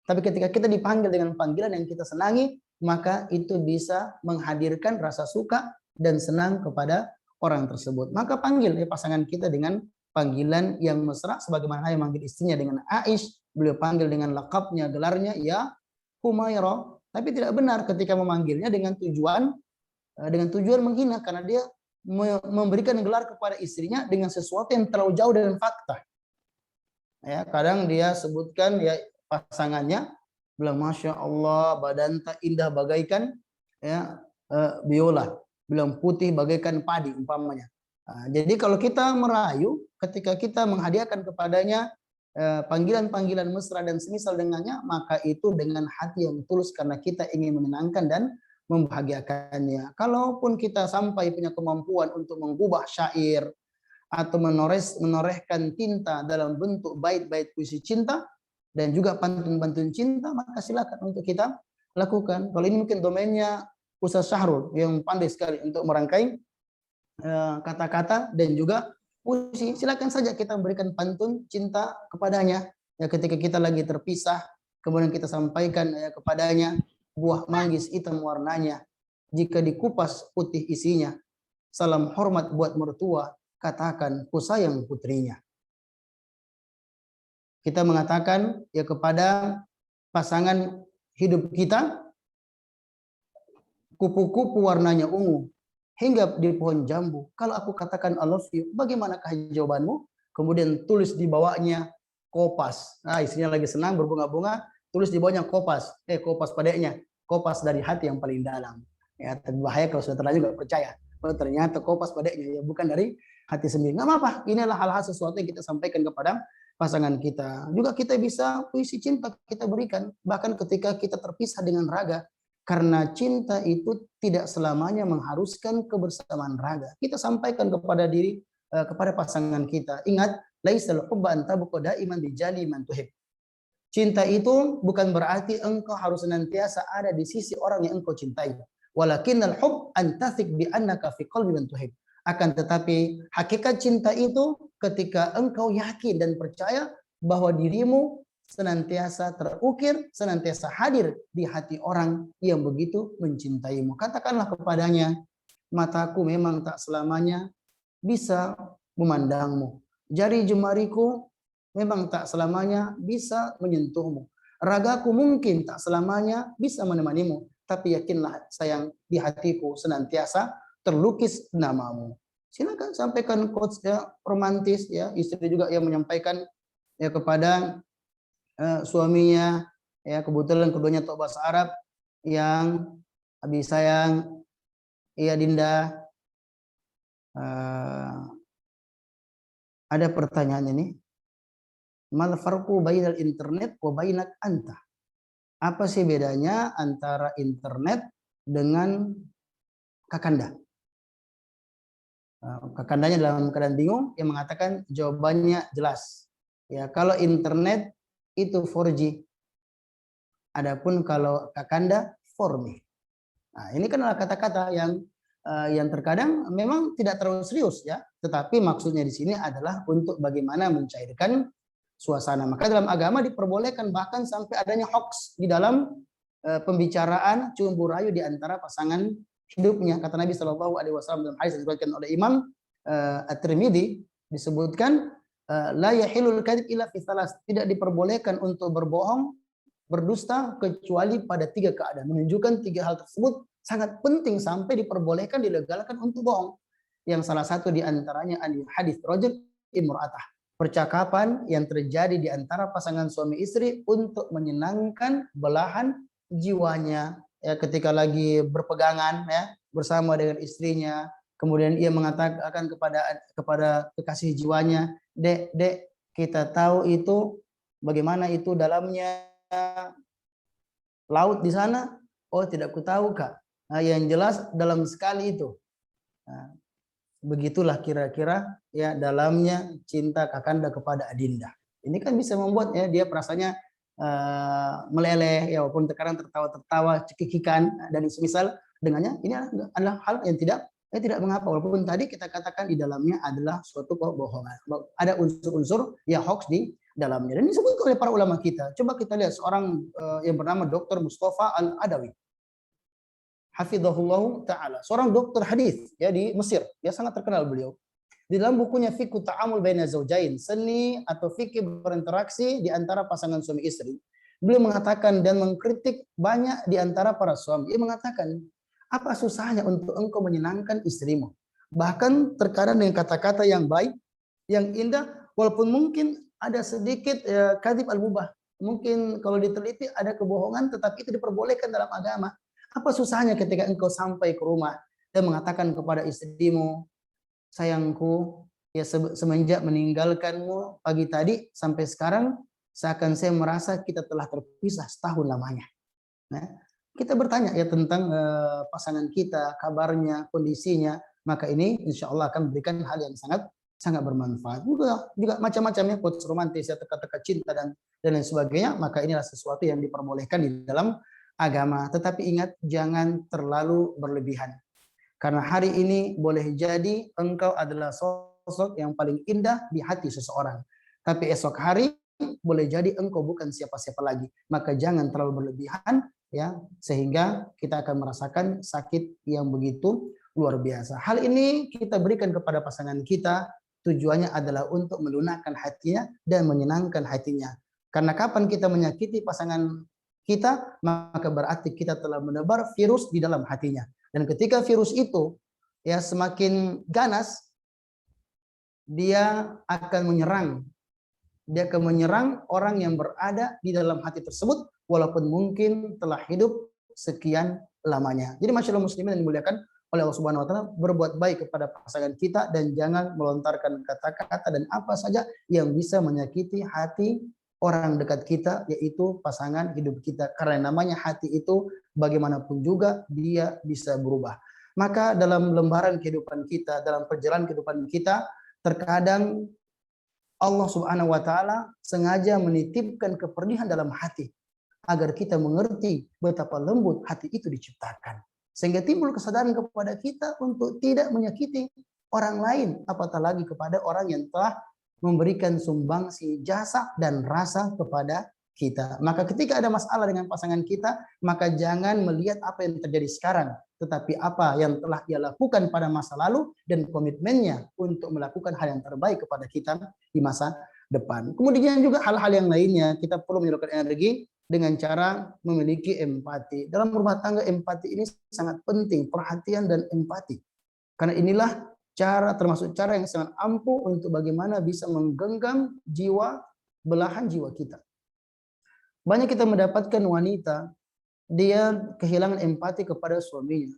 Tapi ketika kita dipanggil dengan panggilan yang kita senangi, maka itu bisa menghadirkan rasa suka dan senang kepada orang tersebut. Maka panggil pasangan kita dengan panggilan yang mesra, sebagaimana yang manggil istrinya dengan Aish, beliau panggil dengan lakabnya, gelarnya ya Humairah. Tapi tidak benar ketika memanggilnya dengan tujuan menghina, karena dia memberikan gelar kepada istrinya dengan sesuatu yang terlalu jauh dengan fakta. Ya, kadang dia sebutkan ya pasangannya, bilang Masya Allah badan tak indah bagaikan ya biola, bilang putih bagaikan padi umpamanya. Nah, jadi kalau kita merayu, ketika kita menghadiahkan kepadanya panggilan-panggilan mesra dan semisal dengannya, maka itu dengan hati yang tulus karena kita ingin menyenangkan dan membahagiakannya. Kalaupun kita sampai punya kemampuan untuk mengubah syair atau menorehkan tinta dalam bentuk bait-bait puisi cinta dan juga pantun-pantun cinta, maka silakan untuk kita lakukan. Kalau ini mungkin domainnya Ustaz Syahrul yang pandai sekali untuk merangkai kata-kata dan juga puisi, silakan saja kita memberikan pantun cinta kepadanya. Ya, ketika kita lagi terpisah, kemudian kita sampaikan kepadanya, buah manggis hitam warnanya, jika dikupas putih isinya, salam hormat buat mertua, katakan ku sayang putrinya. Kita mengatakan ya kepada pasangan hidup kita, kupu-kupu warnanya ungu, hingga di pohon jambu. Kalau aku katakan I love you, bagaimanakah jawabanmu? Kemudian tulis di bawahnya kopas. Nah, istrinya lagi senang berbunga-bunga, tulis di bawahnya kopas. Kopas padanya, kopas dari hati yang paling dalam. Ya, berbahaya kalau sudah terlanjur nggak percaya. Oh, ternyata kopas padanya ya bukan dari hati sendiri. Nggak apa-apa. Inilah hal-hal sesuatu yang kita sampaikan kepada pasangan kita. Juga kita bisa puisi cinta kita berikan. Bahkan ketika kita terpisah dengan raga. Karena cinta itu tidak selamanya mengharuskan kebersamaan raga. Kita sampaikan kepada pasangan kita. Ingat, laisal hubba an tabqa daiman bijali man tuhib. Cinta itu bukan berarti engkau harus senantiasa ada di sisi orang yang engkau cintai. Walakinnal hub an tathik bi annaka fi qalbi man tuhib. Akan tetapi hakikat cinta itu ketika engkau yakin dan percaya bahwa dirimu senantiasa terukir, senantiasa hadir di hati orang yang begitu mencintaimu. Katakanlah kepadanya, mataku memang tak selamanya bisa memandangmu. Jari jemariku memang tak selamanya bisa menyentuhmu. Ragaku mungkin tak selamanya bisa menemanimu. Tapi yakinlah sayang, di hatiku senantiasa terlukis namamu. Silakan sampaikan quotes ya, romantis ya. Istri juga yang menyampaikan ya kepada suaminya, ya kebetulan keduanya tahu bahasa Arab, yang abi sayang, iya Dinda, ada pertanyaan ini, mal farqu bainal internet wa bainak anta? Apa sih bedanya antara internet dengan kakanda? Kakandanya dalam keadaan bingung, yang mengatakan jawabannya jelas. Ya, kalau internet itu 4G. Adapun kalau kakanda 4Me. Nah, ini kan adalah kata-kata yang terkadang memang tidak terlalu serius ya, tetapi maksudnya di sini adalah untuk bagaimana mencairkan suasana. Maka dalam agama diperbolehkan bahkan sampai adanya hoax di dalam pembicaraan cumbu rayu di antara pasangan hidupnya. Kata Nabi Shallallahu Alaihi Wasallam dalam hadis yang diriwayatkan oleh Imam At-Tirmidzi, disebutkan la yahilul kadzib illa fi tsalas, tidak diperbolehkan untuk berbohong, berdusta kecuali pada 3 keadaan. Menunjukkan 3 hal tersebut sangat penting sampai diperbolehkan, dilegalkan untuk bohong. Yang salah satu di antaranya hadis rajul imra'atah, percakapan yang terjadi di antara pasangan suami istri untuk menyenangkan belahan jiwanya ya, ketika lagi berpegangan ya bersama dengan istrinya. Kemudian ia mengatakan kepada kekasih jiwanya, dek, kita tahu itu bagaimana itu dalamnya laut di sana. Oh, tidak ku tahu kak. Nah, yang jelas dalam sekali itu. Nah, begitulah kira-kira ya dalamnya cinta kakanda kepada adinda. Ini kan bisa membuat ya dia perasaannya meleleh ya, walaupun terkadang tertawa-tertawa cekikikan dan semisal dengannya. Ini adalah hal yang tidak mengapa, walaupun tadi kita katakan di dalamnya adalah suatu kebohongan, ada unsur-unsur ya hoax di dalamnya. Dan disebut oleh para ulama kita. Coba kita lihat seorang yang bernama Dr. Mustafa Al-Adawi. hafizahullah taala, seorang dokter hadis ya di Mesir, dia sangat terkenal beliau. Di dalam bukunya Fiqhu Ta'amul Baina Zaujain, seni atau fikih berinteraksi di antara pasangan suami istri, beliau mengatakan dan mengkritik banyak di antara para suami. Ia mengatakan, apa susahnya untuk engkau menyenangkan istrimu? Bahkan terkadang dengan kata-kata yang baik, yang indah, walaupun mungkin ada sedikit kadhib al-mubah. Mungkin kalau diteliti ada kebohongan, tetapi itu diperbolehkan dalam agama. Apa susahnya ketika engkau sampai ke rumah dan mengatakan kepada istrimu, sayangku, ya semenjak meninggalkanmu pagi tadi sampai sekarang, seakan saya merasa kita telah terpisah setahun lamanya. Nah, kita bertanya ya tentang pasangan kita, kabarnya, kondisinya, maka ini insya Allah akan memberikan hal yang sangat bermanfaat. Juga macam-macamnya quotes romantis, ya, teka-teka cinta dan lain sebagainya, maka inilah sesuatu yang diperbolehkan di dalam agama. Tetapi ingat, jangan terlalu berlebihan. Karena hari ini boleh jadi engkau adalah sosok yang paling indah di hati seseorang. Tapi esok hari boleh jadi engkau bukan siapa-siapa lagi. Maka jangan terlalu berlebihan, ya, sehingga kita akan merasakan sakit yang begitu luar biasa. Hal ini kita berikan kepada pasangan kita, tujuannya adalah untuk melunakkan hatinya dan menyenangkan hatinya. Karena kapan kita menyakiti pasangan kita, maka berarti kita telah menebar virus di dalam hatinya. Dan ketika virus itu ya semakin ganas, dia akan menyerang. Dia akan menyerang orang yang berada di dalam hati tersebut, walaupun mungkin telah hidup sekian lamanya. Jadi masyaallah muslimin yang dimuliakan oleh Allah Subhanahu wa taala, berbuat baik kepada pasangan kita dan jangan melontarkan kata-kata dan apa saja yang bisa menyakiti hati orang dekat kita, yaitu pasangan hidup kita. Karena namanya hati itu bagaimanapun juga dia bisa berubah. Maka dalam lembaran kehidupan kita, dalam perjalanan kehidupan kita, terkadang Allah Subhanahu wa taala sengaja menitipkan kepedihan dalam hati agar kita mengerti betapa lembut hati itu diciptakan. Sehingga timbul kesadaran kepada kita untuk tidak menyakiti orang lain, apatah lagi kepada orang yang telah memberikan sumbangsi jasa dan rasa kepada kita. Maka ketika ada masalah dengan pasangan kita, maka jangan melihat apa yang terjadi sekarang, tetapi apa yang telah dia lakukan pada masa lalu dan komitmennya untuk melakukan hal yang terbaik kepada kita di masa depan. Kemudian juga hal-hal yang lainnya, kita perlu menyalurkan energi dengan cara memiliki empati. Dalam rumah tangga, empati ini sangat penting, perhatian dan empati. Karena inilah termasuk cara yang sangat ampuh untuk bagaimana bisa menggenggam jiwa, belahan jiwa kita. Banyak kita mendapatkan wanita, dia kehilangan empati kepada suaminya.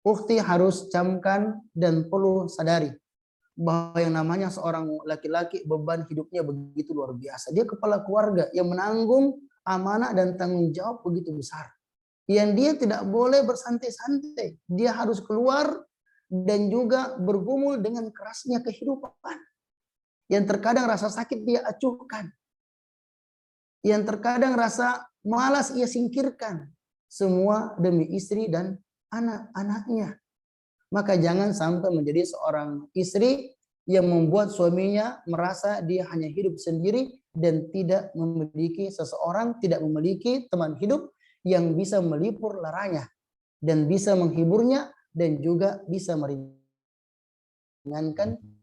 Ukhti harus camkan dan perlu sadari bahwa yang namanya seorang laki-laki beban hidupnya begitu luar biasa. Dia kepala keluarga yang menanggung amanah dan tanggung jawab begitu besar. Yang dia tidak boleh bersantai-santai. Dia harus keluar dan juga bergumul dengan kerasnya kehidupan. Yang terkadang rasa sakit dia acuhkan. Yang terkadang rasa malas ia singkirkan. Semua demi istri dan anak-anaknya. Maka jangan sampai menjadi seorang istri yang membuat suaminya merasa dia hanya hidup sendiri dan tidak memiliki seseorang, tidak memiliki teman hidup yang bisa melipur laranya dan bisa menghiburnya dan juga bisa meringankan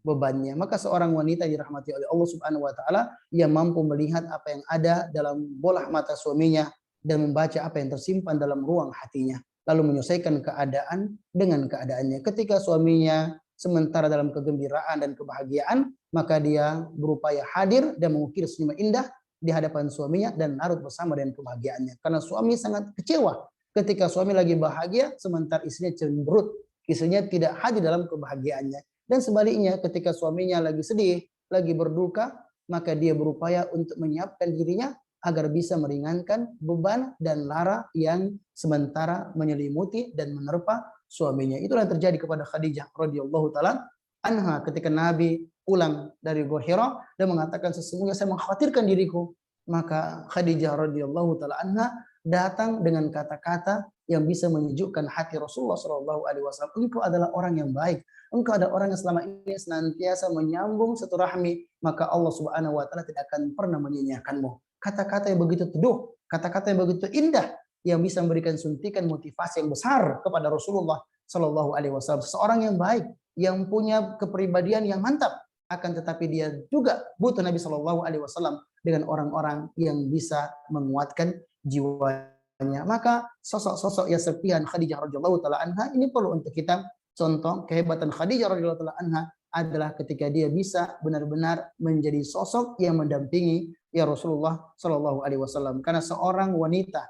bebannya. Maka seorang wanita dirahmati oleh Allah Subhanahu wa taala yang mampu melihat apa yang ada dalam bola mata suaminya dan membaca apa yang tersimpan dalam ruang hatinya, lalu menyelesaikan keadaan dengan keadaannya. Ketika suaminya sementara dalam kegembiraan dan kebahagiaan, maka dia berupaya hadir dan mengukir senyuman indah di hadapan suaminya dan larut bersama dengan kebahagiaannya. Karena suami sangat kecewa ketika suami lagi bahagia sementara istrinya cemberut, istrinya tidak hadir dalam kebahagiaannya. Dan sebaliknya ketika suaminya lagi sedih, lagi berduka, maka dia berupaya untuk menyiapkan dirinya agar bisa meringankan beban dan lara yang sementara menyelimuti dan menerpa suaminya. Itulah yang terjadi kepada Khadijah radhiyallahu taala anha ketika Nabi pulang dari Gua Hira dan mengatakan sesungguhnya saya mengkhawatirkan diriku. Maka Khadijah radhiyallahu taala anha datang dengan kata-kata yang bisa menyejukkan hati Rasulullah sallallahu alaihi wasallam. Engkau adalah orang yang baik. Engkau adalah orang yang selama ini senantiasa menyambung silaturahmi, maka Allah Subhanahu wa taala tidak akan pernah menyanyiakanmu. Kata-kata yang begitu teduh, kata-kata yang begitu indah yang bisa memberikan suntikan motivasi yang besar kepada Rasulullah Shallallahu Alaihi Wasallam. Seseorang yang baik, yang punya kepribadian yang mantap, akan tetapi dia juga butuh Nabi Shallallahu Alaihi Wasallam dengan orang-orang yang bisa menguatkan jiwanya. Maka sosok-sosok yang sepian Khadijah radhiyallahu taala anha ini perlu untuk kita contoh. Kehebatan Khadijah radhiyallahu taala anha adalah ketika dia bisa benar-benar menjadi sosok yang mendampingi ya Rasulullah Shallallahu Alaihi Wasallam. Karena seorang wanita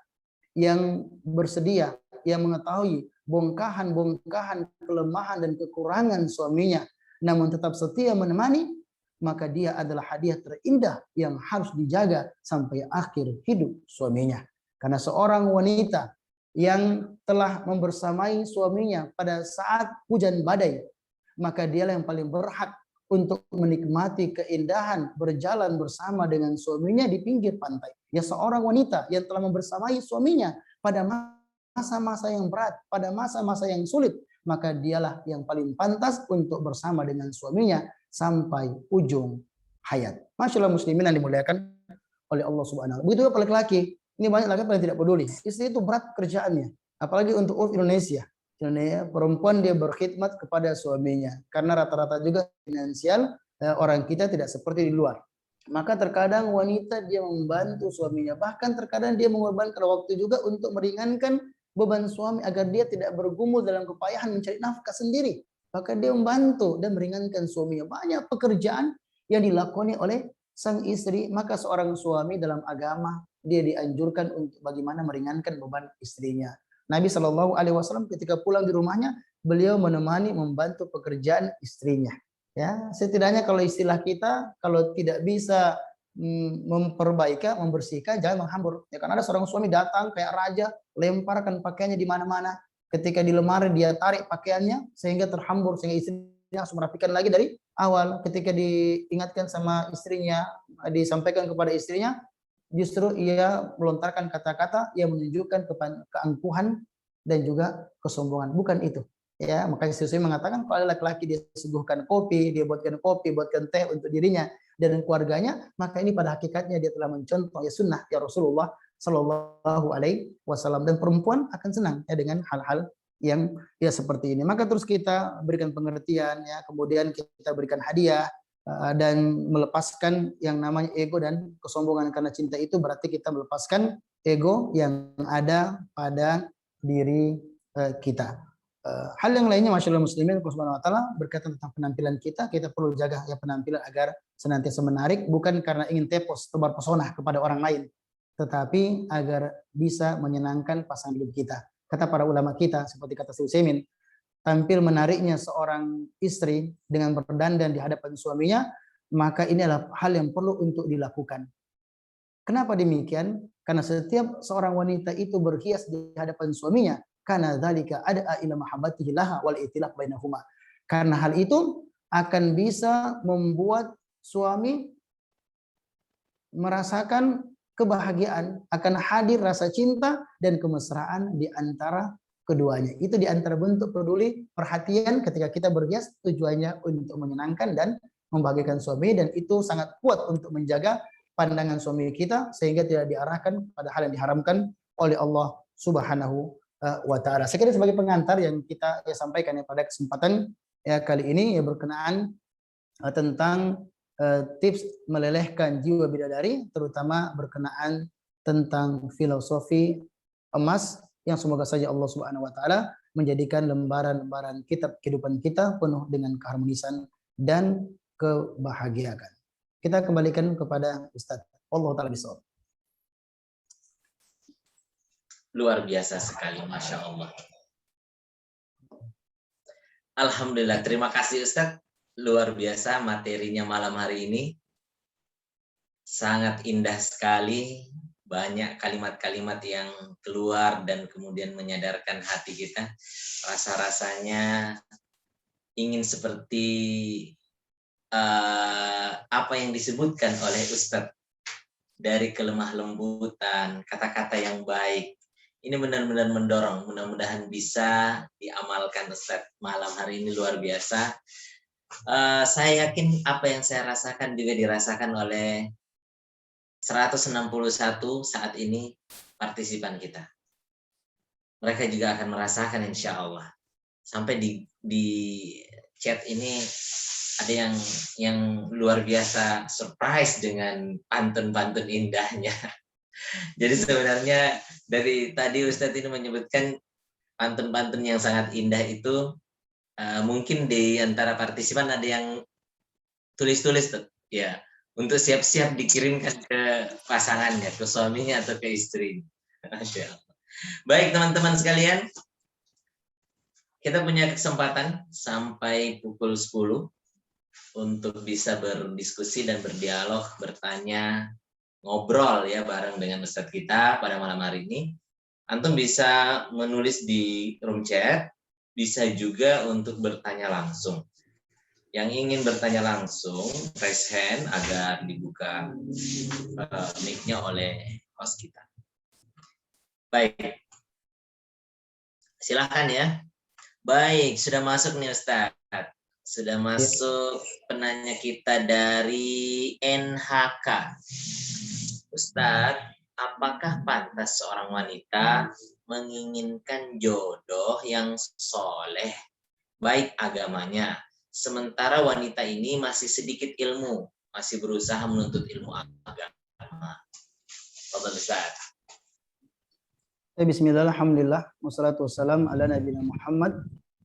yang bersedia, yang mengetahui bongkahan-bongkahan kelemahan dan kekurangan suaminya, namun tetap setia menemani, maka dia adalah hadiah terindah yang harus dijaga sampai akhir hidup suaminya. Karena seorang wanita yang telah membersamai suaminya pada saat hujan badai, maka dialah yang paling berhak untuk menikmati keindahan berjalan bersama dengan suaminya di pinggir pantai. Ya, seorang wanita yang telah membersamai suaminya pada masa-masa yang berat, pada masa-masa yang sulit, maka dialah yang paling pantas untuk bersama dengan suaminya sampai ujung hayat. Masyaallah muslimin yang dimuliakan oleh Allah Subhanahu wa taala. Begitu juga laki-laki. Ini banyak laki-laki yang tidak peduli. Istri itu berat kerjaannya, apalagi untuk Indonesia. Perempuan dia berkhidmat kepada suaminya karena rata-rata juga finansial orang kita tidak seperti di luar. Maka terkadang wanita dia membantu suaminya, bahkan terkadang dia mengorbankan waktu juga untuk meringankan beban suami agar dia tidak bergumul dalam kepayahan mencari nafkah sendiri. Maka dia membantu dan meringankan suaminya. Banyak pekerjaan yang dilakoni oleh sang istri. Maka seorang suami dalam agama dia dianjurkan untuk bagaimana meringankan beban istrinya. Nabi Shallallahu Alaihi Wasallam ketika pulang di rumahnya, beliau menemani, membantu pekerjaan istrinya. Ya, setidaknya kalau istilah kita, kalau tidak bisa memperbaiki, membersihkan, jangan menghambur. Ya, karena ada seorang suami datang kayak raja, lemparkan pakaiannya di mana-mana. Ketika di lemari dia tarik pakaiannya sehingga terhambur, sehingga istrinya harus merapikan lagi dari awal. Ketika diingatkan sama istrinya, disampaikan kepada istrinya, justru ia melontarkan kata-kata yang menunjukkan keangkuhan dan juga kesombongan. Bukan itu. Ya, makanya istri mengatakan kalau laki-laki dia suguhkan kopi, dia buatkan kopi, buatkan teh untuk dirinya dan keluarganya, maka ini pada hakikatnya dia telah mencontoh ya sunnah ya Rasulullah Shallallahu Alaihi Wasallam. Dan perempuan akan senang ya dengan hal-hal yang ya seperti ini. Maka terus kita berikan pengertian ya, kemudian kita berikan hadiah dan melepaskan yang namanya ego dan kesombongan. Karena cinta itu berarti kita melepaskan ego yang ada pada diri kita. Hal yang lainnya masyaallah muslimin subhanahu wa taala berkaitan tentang penampilan kita perlu jaga ya penampilan agar senantiasa menarik, bukan karena ingin tepos tebar pesona kepada orang lain, tetapi agar bisa menyenangkan pasangan hidup kita. Kata para ulama kita seperti kata Syekh Utsaimin, tampil menariknya seorang istri dengan berdandan di hadapan suaminya, maka ini adalah hal yang perlu untuk dilakukan. Kenapa demikian? Karena setiap seorang wanita itu berhias di hadapan suaminya, karena dzalika ad'a ila mahabbatihi laha wal itilaf bainahuma. Karena hal itu akan bisa membuat suami merasakan kebahagiaan, akan hadir rasa cinta dan kemesraan di antara keduanya. Itu di antara bentuk peduli, perhatian ketika kita berhias, tujuannya untuk menyenangkan dan membahagiakan suami, dan itu sangat kuat untuk menjaga pandangan suami kita sehingga tidak diarahkan pada hal yang diharamkan oleh Allah Subhanahu wa taala. Sekali sebagai pengantar yang kita sampaikan pada kesempatan kali ini berkenaan tentang tips melelehkan jiwa bidadari, terutama berkenaan tentang filosofi emas yang semoga saja Allah Subhanahu wa taala menjadikan lembaran-lembaran kitab kehidupan kita penuh dengan keharmonisan dan kebahagiaan. Kita kembalikan kepada Ustaz. Allah taala bisawab. Luar biasa sekali, Masya Allah. Alhamdulillah, terima kasih Ustadz. Luar biasa materinya malam hari ini. Sangat indah sekali. Banyak kalimat-kalimat yang keluar dan kemudian menyadarkan hati kita. Rasa-rasanya ingin seperti apa yang disebutkan oleh Ustadz. Dari kelemah lembutan, kata-kata yang baik. Ini benar-benar mendorong, mudah-mudahan bisa diamalkan Ustaz. Malam hari ini luar biasa. Saya yakin apa yang saya rasakan juga dirasakan oleh 161 saat ini partisipan kita. mereka juga akan merasakan insya Allah. Sampai di chat ini ada yang luar biasa surprise dengan pantun-pantun indahnya. Jadi sebenarnya dari tadi Ustadz ini menyebutkan pantun-pantun yang sangat indah itu, mungkin di antara partisipan ada yang tulis-tulis tuh, ya, untuk siap-siap dikirimkan ke pasangannya, ke suaminya atau ke istri. Baik teman-teman sekalian, kita punya kesempatan sampai pukul 10 untuk bisa berdiskusi dan berdialog, bertanya, ngobrol ya bareng dengan Ustadz kita pada malam hari ini. Antum bisa menulis di room chat, bisa juga untuk bertanya langsung. Yang ingin bertanya langsung, raise hand agar dibuka mic-nya oleh host kita. Baik, silakan ya. Baik, sudah masuk nih Ustadz. Sudah masuk penanya kita dari NHK. Ustadz, apakah pantas seorang wanita menginginkan jodoh yang soleh, baik agamanya, sementara wanita ini masih sedikit ilmu, masih berusaha menuntut ilmu agama? Fadhal Ustadz. Bismillah, alhamdulillah, wassalatu wassalam ala nabiyina Muhammad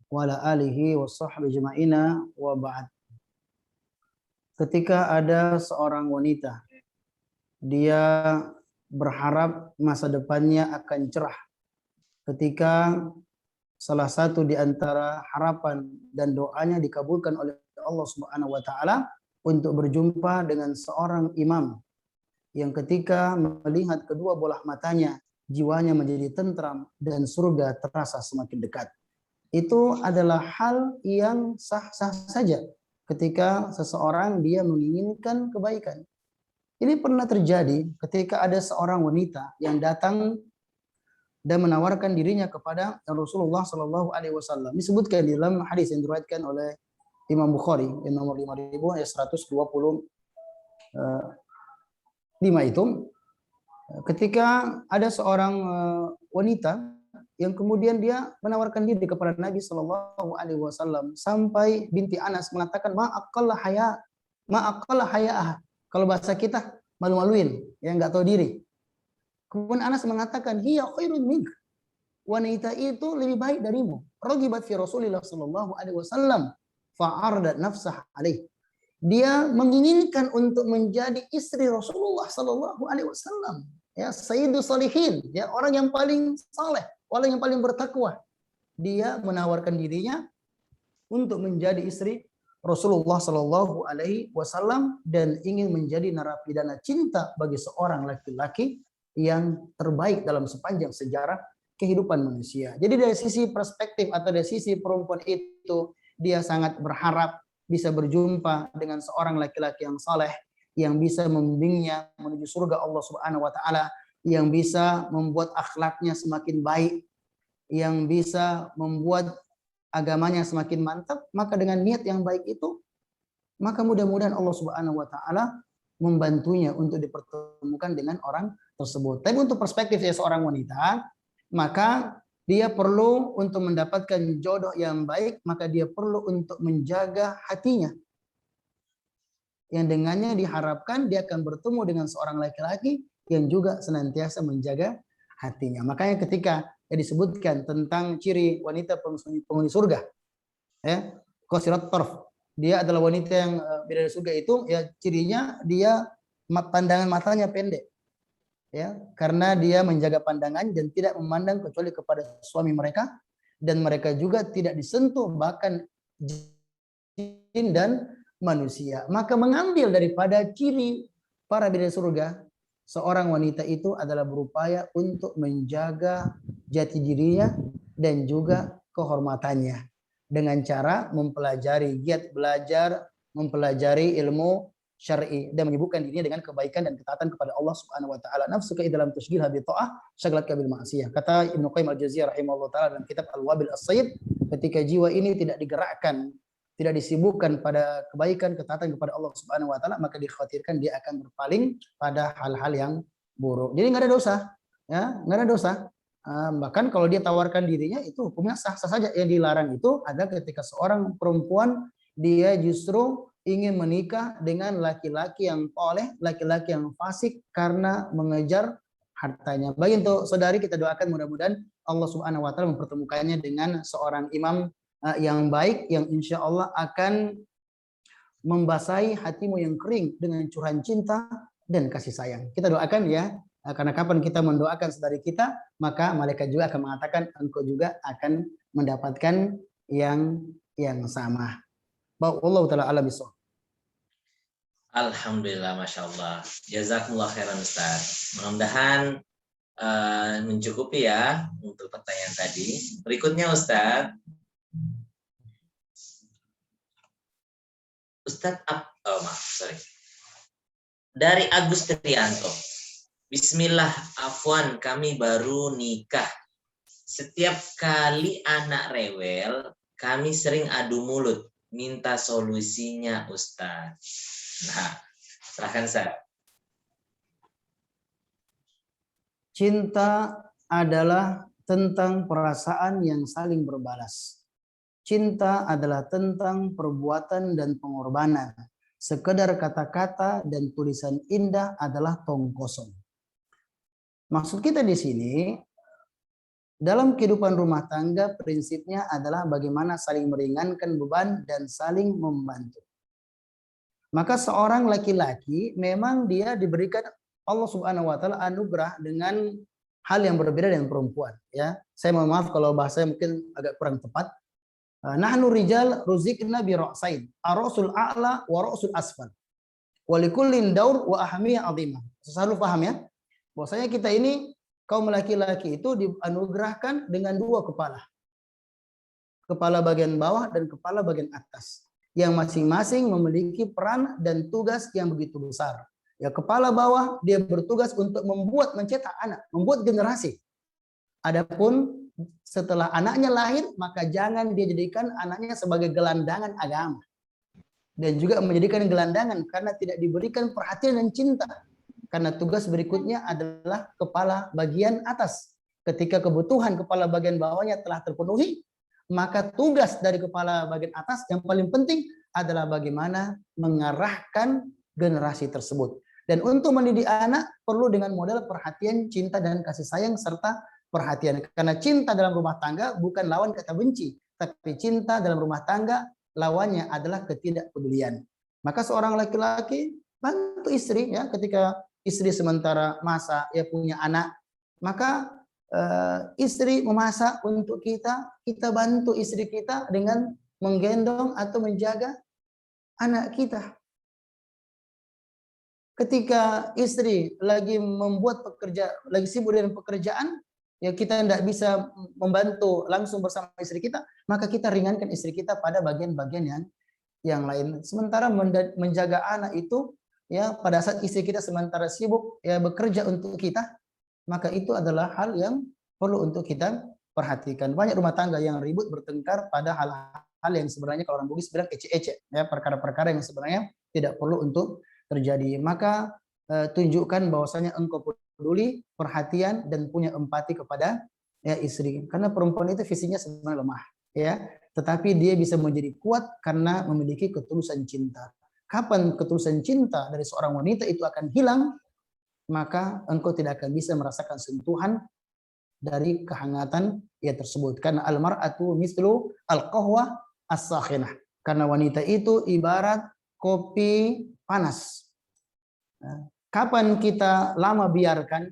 wa ala alihi wa sahbihi jema'ina wa ba'd. Ketika ada seorang wanita, dia berharap masa depannya akan cerah. Ketika salah satu di antara harapan dan doanya dikabulkan oleh Allah Subhanahu wa taala untuk berjumpa dengan seorang imam yang ketika melihat kedua bola matanya, jiwanya menjadi tentram dan surga terasa semakin dekat. Itu adalah hal yang sah-sah saja ketika seseorang dia menginginkan kebaikan. Ini pernah terjadi ketika ada seorang wanita yang datang dan menawarkan dirinya kepada Rasulullah Shallallahu Alaihi Wasallam. Disebutkan di dalam hadis yang diriwayatkan oleh Imam Bukhari yang nomor 5125 itu, ketika ada seorang wanita yang kemudian dia menawarkan diri kepada Nabi Shallallahu Alaihi Wasallam sampai binti Anas mengatakan ma'aqalla haya'ah. Kalau bahasa kita malu-maluin, yang nggak tahu diri. Kemudian Anas mengatakan hiya khairun mink. Wanita itu lebih baik darimu. Ragibat fi Rasulillah Shallallahu Alaihi Wasallam fa'ardat nafsah alaih. Dia menginginkan untuk menjadi istri Rasulullah Shallallahu Alaihi Wasallam. Ya, Sayyidus Salihin, ya, orang yang paling saleh, orang yang paling bertakwa. Dia menawarkan dirinya untuk menjadi istri Rasulullah Shallallahu Alaihi Wasallam dan ingin menjadi narapidana cinta bagi seorang laki-laki yang terbaik dalam sepanjang sejarah kehidupan manusia. Jadi dari sisi perspektif atau dari sisi perempuan itu, dia sangat berharap bisa berjumpa dengan seorang laki-laki yang saleh, yang bisa membimbingnya menuju surga Allah Subhanahu wa taala, yang bisa membuat akhlaknya semakin baik, yang bisa membuat agamanya semakin mantap. Maka dengan niat yang baik itu, maka mudah-mudahan Allah Subhanahu wa taala membantunya untuk dipertemukan dengan orang tersebut. Tapi untuk perspektif seorang wanita, maka dia perlu untuk mendapatkan jodoh yang baik, maka dia perlu untuk menjaga hatinya. Yang dengannya diharapkan dia akan bertemu dengan seorang laki-laki yang juga senantiasa menjaga hatinya. Makanya ketika disebutkan tentang ciri wanita penghuni surga, ya, qasirat tarf, dia adalah wanita yang berada di surga itu, ya, cirinya dia pandangan matanya pendek, ya, karena dia menjaga pandangan dan tidak memandang kecuali kepada suami mereka, dan mereka juga tidak disentuh bahkan jin dan manusia. Maka mengambil daripada ciri para bidadari surga, seorang wanita itu adalah berupaya untuk menjaga jati dirinya dan juga kehormatannya dengan cara mempelajari, giat belajar, mempelajari ilmu syar'i dan menyibukkan dirinya dengan kebaikan dan ketaatan kepada Allah Subhanahu wa taala. Nafsuka idzalam tushghilha bi ta'ah syaghlatka bil ma'siyah. Kata Ibnu Qayyim al-Jauziyah rahimahullah taala dalam kitab Al-Wabil As-Sayyid, ketika jiwa ini tidak digerakkan, tidak disibukkan pada kebaikan, ketaatan kepada Allah Subhanahu wa taala, maka dikhawatirkan dia akan berpaling pada hal-hal yang buruk. Jadi nggak ada dosa, ya, nggak ada dosa Bahkan kalau dia tawarkan dirinya itu hukumnya sah-sah saja. Yang dilarang itu ada ketika seorang perempuan dia justru ingin menikah dengan laki-laki yang toleh, laki-laki yang fasik karena mengejar hartanya. Bagi untuk saudari kita doakan mudah-mudahan Allah Subhanahu wa taala mempertemukannya dengan seorang imam yang baik yang insya Allah akan membasahi hatimu yang kering dengan curahan cinta dan kasih sayang. Kita doakan ya, karena kapan kita mendoakan saudari kita, maka malaikat juga akan mengatakan engkau juga akan mendapatkan yang sama. Allah taala alam bisawab. Alhamdulillah, masya Allah. Jazakumullah khairan Ustaz. Mudah-mudahan mencukupi ya untuk pertanyaan tadi. Berikutnya Ustaz. Dari Agus Trianto. Bismillah, afwan, kami baru nikah. Setiap kali anak rewel, kami sering adu mulut. Minta solusinya Ustaz. Nah, silahkan Ustaz. Cinta adalah tentang perasaan yang saling berbalas. Cinta adalah tentang perbuatan dan pengorbanan. Sekedar kata-kata dan tulisan indah adalah tong kosong. Maksud kita di sini, dalam kehidupan rumah tangga prinsipnya adalah bagaimana saling meringankan beban dan saling membantu. Maka seorang laki-laki memang dia diberikan Allah Subhanahu wa taala anugerah dengan hal yang berbeda dengan perempuan, ya. Saya mohon maaf kalau bahasanya mungkin agak kurang tepat. Nahnu rijal ruzikna bi ra'sain, ar-ra'sul a'la wa ra'sul asfal. Wa likullin daur wa ahamiyah 'azimah. Selalu paham ya? Bahwasanya kita ini kaum laki-laki itu dianugerahkan dengan dua kepala. Kepala bagian bawah dan kepala bagian atas. Yang masing-masing memiliki peran dan tugas yang begitu besar. Ya, kepala bawah dia bertugas untuk mencetak anak, membuat generasi. Adapun setelah anaknya lahir, maka jangan dia jadikan anaknya sebagai gelandangan agama. Dan juga menjadikan gelandangan karena tidak diberikan perhatian dan cinta. Karena tugas berikutnya adalah kepala bagian atas. Ketika kebutuhan kepala bagian bawahnya telah terpenuhi, maka tugas dari kepala bagian atas yang paling penting adalah bagaimana mengarahkan generasi tersebut. Dan untuk mendidik anak perlu dengan model perhatian, cinta, dan kasih sayang serta perhatian. Karena cinta dalam rumah tangga bukan lawan kata benci, tapi cinta dalam rumah tangga lawannya adalah ketidakpedulian. Maka seorang laki-laki bantu istri ya, ketika istri sementara masa ya punya anak, maka istri memasak untuk kita bantu istri kita dengan menggendong atau menjaga anak kita. Ketika istri lagi lagi sibuk dengan pekerjaan, ya kita tidak bisa membantu langsung bersama istri kita, maka kita ringankan istri kita pada bagian-bagian yang lain. Sementara menjaga anak itu, ya pada saat istri kita sementara sibuk ya bekerja untuk kita, maka itu adalah hal yang perlu untuk kita perhatikan. Banyak rumah tangga yang ribut bertengkar pada hal-hal yang sebenarnya kalau orang Bugis bilang ece-ece, ya perkara-perkara yang sebenarnya tidak perlu untuk terjadi. Maka tunjukkan bahwasanya engkau peduli, perhatian, dan punya empati kepada ya istri. Karena perempuan itu fisiknya sebenarnya lemah, ya, tetapi dia bisa menjadi kuat karena memiliki ketulusan cinta. Kapan ketulusan cinta dari seorang wanita itu akan hilang, maka engkau tidak akan bisa merasakan sentuhan dari kehangatan ia tersebut. Karena almar'atu mislu al-qahwa as-sakhinah. Karena wanita itu ibarat kopi panas. Kapan kita lama biarkan,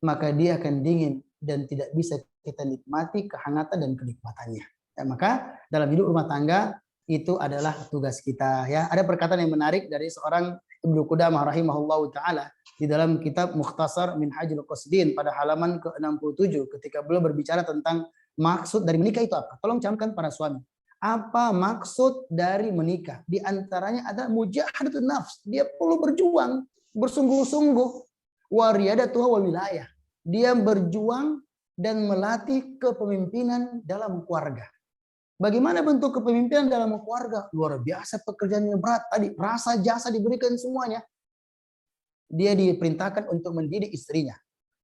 maka dia akan dingin dan tidak bisa kita nikmati kehangatan dan kenikmatannya. Ya, maka dalam hidup rumah tangga itu adalah tugas kita. Ya, ada perkataan yang menarik dari seorang Ibnu Qudamah rahimahullahu taala di dalam kitab Mukhtasar Minhajul Qasdin pada halaman ke-67 ketika beliau berbicara tentang maksud dari menikah itu apa. Tolong camkan para suami. Apa maksud dari menikah? Di antaranya ada mujahadatun nafs. Dia perlu berjuang, bersungguh-sungguh. Wariyadatuha wa wilayah. Dia berjuang dan melatih kepemimpinan dalam keluarga. Bagaimana bentuk kepemimpinan dalam keluarga? Luar biasa pekerjaannya berat. Tadi rasa jasa diberikan semuanya. Dia diperintahkan untuk mendidik istrinya.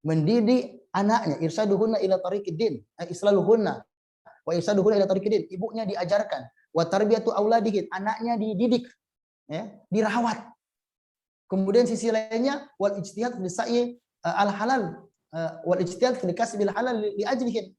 Mendidik anaknya, irsaduhunna ila tariqiddin, islaluhunna wa irsaduhunna ila tariqiddin, ibunya diajarkan, wa tarbiyatu auladihin, anaknya dididik, ya, dirawat. Kemudian sisi lainnya wal ijtihad fi sa'i al halal, wal ijtihad fi kasbil halal li ajlihin.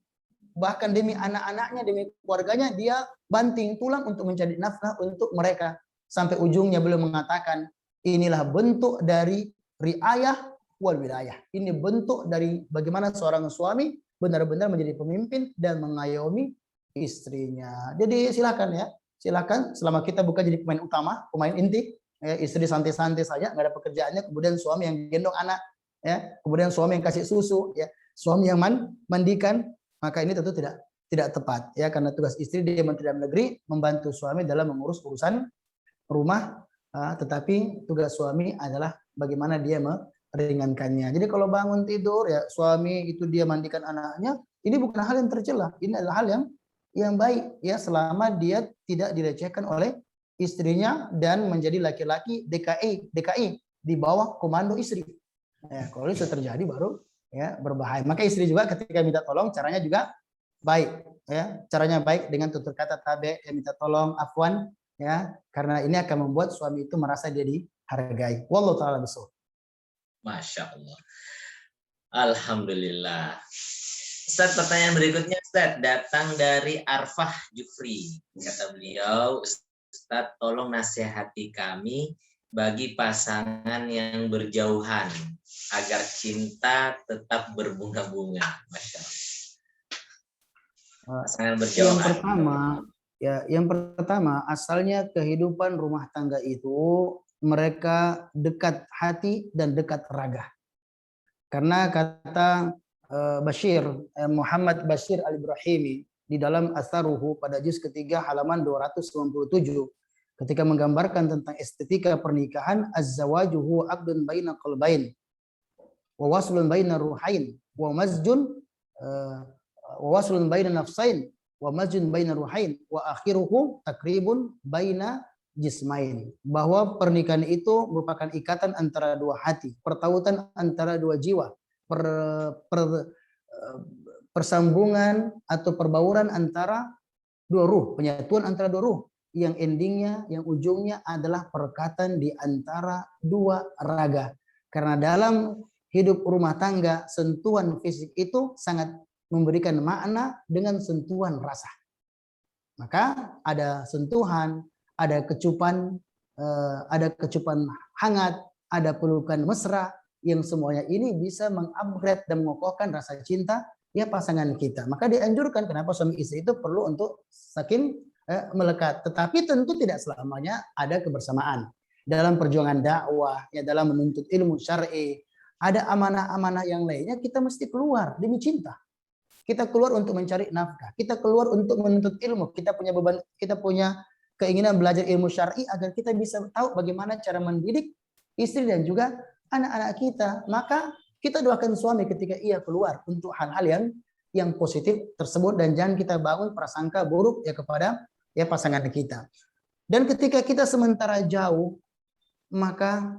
Bahkan demi anak-anaknya, demi keluarganya, dia banting tulang untuk mencari nafkah untuk mereka. Sampai ujungnya beliau mengatakan, inilah bentuk dari riayah wal wilayah. Ini bentuk dari bagaimana seorang suami benar-benar menjadi pemimpin dan mengayomi istrinya. Jadi silakan ya, silakan selama kita bukan jadi pemain utama, pemain inti, ya, istri santai-santai saja, nggak ada pekerjaannya, kemudian suami yang gendong anak, ya, kemudian suami yang kasih susu, ya, suami yang mandikan, maka ini tentu tidak tepat, ya, karena tugas istri di Menteri Dalam Negeri membantu suami dalam mengurus urusan rumah, tetapi tugas suami adalah bagaimana dia meringankannya. Jadi kalau bangun tidur, ya, suami itu dia mandikan anaknya, ini bukan hal yang tercela, ini adalah hal yang baik, ya, selama dia tidak dilecehkan oleh istrinya dan menjadi laki-laki DKI di bawah komando istri. Ya, kalau itu terjadi baru, ya, berbahaya. Maka istri juga ketika minta tolong caranya juga baik, ya, caranya baik dengan tutur kata tabe, ya, minta tolong, afwan, ya, karena ini akan membuat suami itu merasa dia dihargai. Wallahu taala bishawab. Masya Allah. Alhamdulillah. Ustaz, pertanyaan berikutnya, Ustaz, datang dari Arfah Jufri. Kata beliau, Ustaz, tolong nasihati kami bagi pasangan yang berjauhan agar cinta tetap berbunga-bunga. Masya Allah. Pasangan berjauhan. Yang pertama, asalnya kehidupan rumah tangga itu mereka dekat hati dan dekat raga. Karena kata Muhammad Bashir Al-Ibrahimi di dalam Asaruhu pada juz ketiga halaman 297 ketika menggambarkan tentang estetika pernikahan, az-zawaju huwa aqdun baina qalbain wa waslun baina ruhain wa masjun wa waslun baina nafsain wa masjun baina ruhain wa akhiruhu takribun baina jismain. Bahwa pernikahan itu merupakan ikatan antara dua hati, pertautan antara dua jiwa, persambungan atau perbauran antara dua ruh, penyatuan antara dua ruh yang endingnya, yang ujungnya adalah perkatan di antara dua raga. Karena dalam hidup rumah tangga, sentuhan fisik itu sangat memberikan makna dengan sentuhan rasa. Maka ada sentuhan, ada kecupan hangat, ada pelukan mesra, yang semuanya ini bisa mengupgrade dan mengokohkan rasa cinta, ya, pasangan kita. Maka dianjurkan, kenapa suami istri itu perlu untuk saking melekat. Tetapi tentu tidak selamanya ada kebersamaan. Dalam perjuangan dakwah, ya, dalam menuntut ilmu syar'i, ada amanah-amanah yang lainnya, kita mesti keluar demi cinta. Kita keluar untuk mencari nafkah, kita keluar untuk menuntut ilmu, kita punya beban, kita punya keinginan belajar ilmu syar'i agar kita bisa tahu bagaimana cara mendidik istri dan juga anak-anak kita. Maka kita doakan suami ketika ia keluar untuk hal-hal yang positif tersebut, dan jangan kita bangun prasangka buruk, ya, kepada, ya, pasangan kita. Dan ketika kita sementara jauh, maka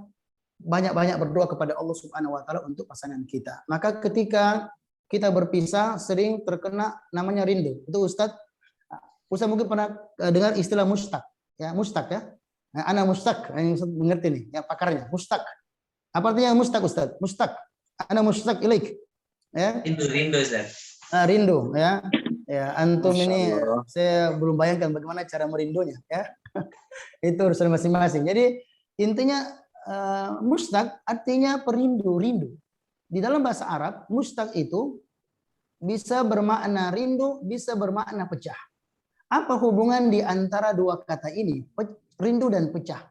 banyak-banyak berdoa kepada Allah Subhanahu wa taala untuk pasangan kita. Maka ketika kita berpisah sering terkena namanya rindu. Itu Ustadz mungkin pernah dengar istilah mustaq, ya, mustaq, ya. Nah, ana mustaq, yang mengerti nih, yang pakarnya, mustaq. Apa artinya mustaq, Ustadz? Mustaq. Ana mustaq ilaik. Ya. Rindu, Ustadz. Rindu, ya. Ya, antum ini saya belum bayangkan bagaimana cara merindunya, ya. Itu urusan masing-masing. Jadi intinya mustaq artinya perindu, rindu. Di dalam bahasa Arab, mustaq itu bisa bermakna rindu, bisa bermakna pecah. Apa hubungan di antara dua kata ini, rindu dan pecah?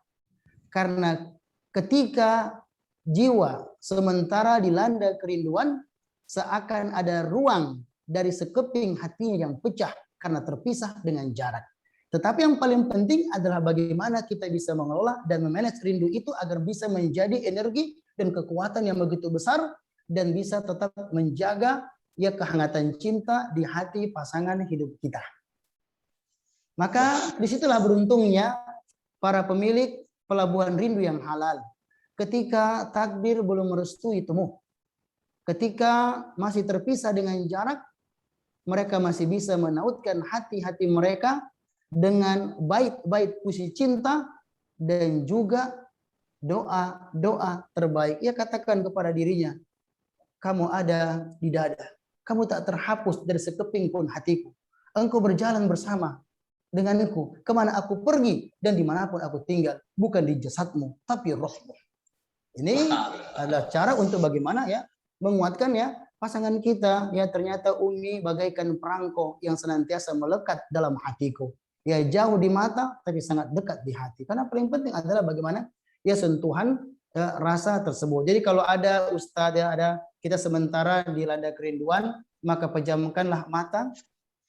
Karena ketika jiwa sementara dilanda kerinduan, seakan ada ruang dari sekeping hatinya yang pecah karena terpisah dengan jarak. Tetapi yang paling penting adalah bagaimana kita bisa mengelola dan memanage rindu itu agar bisa menjadi energi dan kekuatan yang begitu besar dan bisa tetap menjaga, ya, kehangatan cinta di hati pasangan hidup kita. Maka disitulah beruntungnya para pemilik pelabuhan rindu yang halal. Ketika takdir belum merestui temu, ketika masih terpisah dengan jarak, mereka masih bisa menautkan hati-hati mereka dengan bait-bait puisi cinta dan juga doa-doa terbaik. Ia katakan kepada dirinya, kamu ada di dada, kamu tak terhapus dari sekeping pun hatiku. Engkau berjalan bersama denganku kemana aku pergi dan dimanapun aku tinggal, bukan di jasadmu tapi rohmu. Ini adalah cara untuk bagaimana ya menguatkan ya pasangan kita. Ya, ternyata Umi bagaikan perangko yang senantiasa melekat dalam hatiku. Ya, jauh di mata tapi sangat dekat di hati. Karena paling penting adalah bagaimana ya sentuhan ya, rasa tersebut. Jadi kalau ada ustadz ya, ada kita sementara dilanda kerinduan, maka pejamkanlah mata.